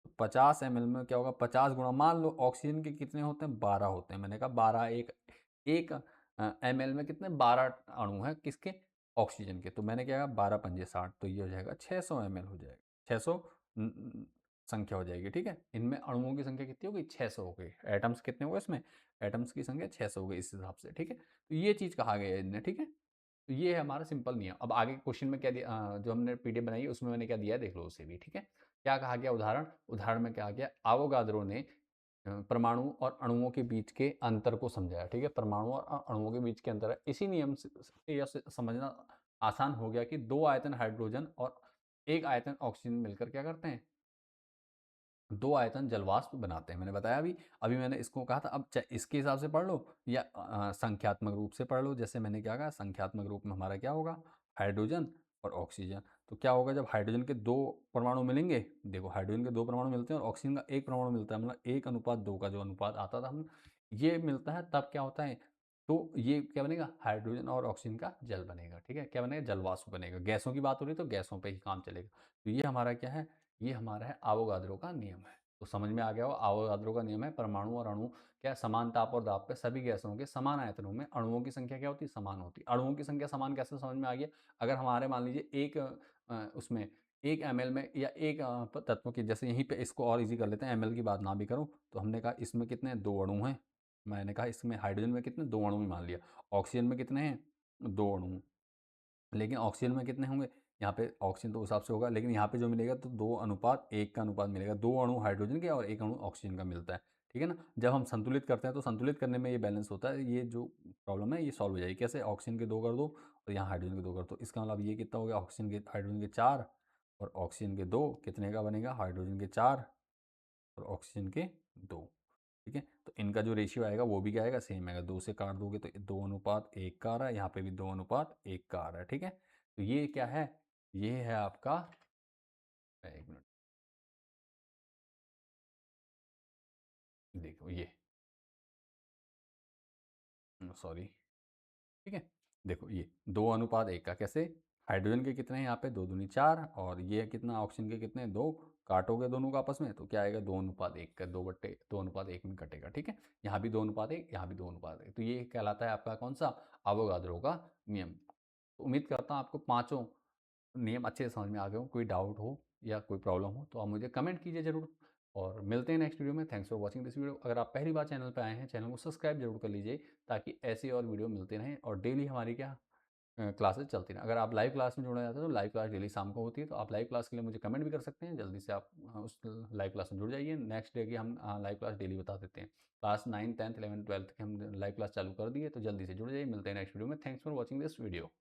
तो 50 ml में क्या होगा, 50 गुणा, मान लो ऑक्सीजन के कितने होते हैं, 12 होते हैं। मैंने कहा 12, एक ml में कितने, 12 अणु हैं, किसके, ऑक्सीजन के। तो मैंने क्या कहा, 12 पंजे 60, तो ये हो जाएगा 600 ml हो जाएगा, 600 संख्या हो जाएगी, ठीक है। इनमें अणुओं की संख्या कितनी हो गई, 600 हो गई। एटम्स कितने हो गए इसमें, एटम्स की संख्या 600 हो गई इस हिसाब से, ठीक है। तो ये चीज़ कहा गया है इनने, ठीक है। तो ये है हमारा सिंपल नियम। अब आगे क्वेश्चन में क्या दिया, जो हमने पीडीएफ बनाई है उसमें मैंने क्या दिया है, देख लो उसे भी, ठीक है। क्या कहा गया, उदाहरण, उदाहरण में क्या गया, अवोगाद्रो ने परमाणु और अणुओं के बीच के अंतर को समझाया, ठीक है। परमाणु और अणुओं के बीच के अंतर है, इसी नियम से यह समझना आसान हो गया कि 2 आयतन हाइड्रोजन और 1 आयतन ऑक्सीजन मिलकर क्या करते हैं, 2 आयतन जलवाष्प बनाते हैं। मैंने बताया अभी, अभी मैंने इसको कहा था, अब चाहे इसके हिसाब से पढ़ लो या संख्यात्मक रूप से पढ़ लो। जैसे मैंने क्या कहा, संख्यात्मक रूप में हमारा क्या होगा, हाइड्रोजन और ऑक्सीजन। तो क्या होगा जब हाइड्रोजन के 2 परमाणु मिलेंगे, देखो हाइड्रोजन के 2 परमाणु मिलते हैं और ऑक्सीजन का 1 परमाणु मिलता है, मतलब 1:2 का जो अनुपात आता था हम, ये मिलता है तब क्या होता है, तो ये क्या बनेगा, हाइड्रोजन और ऑक्सीजन का जल बनेगा, ठीक है? क्या बनेगा, जल वाष्प बनेगा। गैसों की बात हो रही है तो गैसों पे ही काम चलेगा। तो ये हमारा क्या है, ये हमारा है अवोगाद्रो का नियम है। तो समझ में आ गया होगा, अवोगाद्रो का नियम है परमाणु और अणु क्या है, समान ताप और दाब पे सभी गैसों के समान आयतनों में अणुओं की संख्या क्या होती है, समान होती है। अणुओं की संख्या समान कैसे समझ में आ गया, अगर हमारे मान लीजिए एक उसमें 1 ml में या एक तत्व की, जैसे यहीं पे इसको और ईज़ी कर लेते हैं, ml की बात ना भी करूँ, तो हमने कहा इसमें कितने 2 अणु हैं। मैंने कहा इसमें हाइड्रोजन में कितने 2 अणु ही मान लिया। ऑक्सीजन में कितने हैं, 2 अणु। लेकिन ऑक्सीजन में कितने होंगे, यहाँ पे ऑक्सीजन तो उस हिसाब से होगा, लेकिन यहाँ पे जो मिलेगा तो 2:1 का अनुपात मिलेगा। 2 अणु हाइड्रोजन के और 1 अणु ऑक्सीजन का मिलता है, ठीक है ना? जब हम संतुलित करते हैं तो संतुलित करने में ये बैलेंस होता है, ये जो प्रॉब्लम है ये सॉल्व हो जाएगी। कैसे, ऑक्सीजन के 2 कर दो और यहाँ हाइड्रोजन के 2 कर दो। इसका मतलब ये कितना हो गया, ऑक्सीजन के हाइड्रोजन के 4 और ऑक्सीजन के 2, कितने का बनेगा, हाइड्रोजन के 4 और ऑक्सीजन के 2, ठीक है? तो इनका जो रेशियो आएगा वो भी क्या आएगा, सेम आएगा। 2 से काट दोगे तो 2:1 का आ रहा है, यहाँ पे भी 2:1 का आ रहा है, ठीक है? तो ये क्या है, ये है आपका, एक मिनट, देखो ये, सॉरी, ठीक है? देखो ये 2:1 का कैसे, हाइड्रोजन के कितने हैं यहाँ पे, 2 दूनी 4 और ये कितना, ऑक्सीजन के कितने 2, काटोगे दोनों को आपस में तो क्या आएगा, 2:1 का, 2/2:1 में कटेगा, ठीक है? यहाँ भी 2:1, यहाँ भी 2:1, तो ये कहलाता है आपका कौन सा, अवोगाद्रो का नियम। तो उम्मीद करता हूँ आपको पाँचों नियम अच्छे से समझ में आ गए हो। कोई डाउट हो या कोई प्रॉब्लम हो तो आप मुझे कमेंट कीजिए ज़रूर, और मिलते हैं नेक्स्ट वीडियो में। Thanks for watching this video. अगर आप पहली बार चैनल पर आए हैं, चैनल को सब्सक्राइब जरूर कर लीजिए, ताकि ऐसे और वीडियो मिलते रहें और डेली हमारी क्या क्लासेस चलती रहें। अगर आप लाइव क्लास में जुड़ना चाहते हैं तो लाइव क्लास डेली शाम को होती है, तो आप लाइव क्लास के लिए मुझे कमेंट भी कर सकते हैं। जल्दी से आप उस लाइव क्लास में जुड़ जाइए। नेक्स्ट डे की हम लाइव क्लास डेली बता देते हैं। क्लास 9, 10th, 11th, 12th की हम लाइव क्लास चालू कर दिए, तो जल्दी से जुड़ जाइए। मिलते हैं नेक्स्ट वीडियो में। Thanks for watching this video.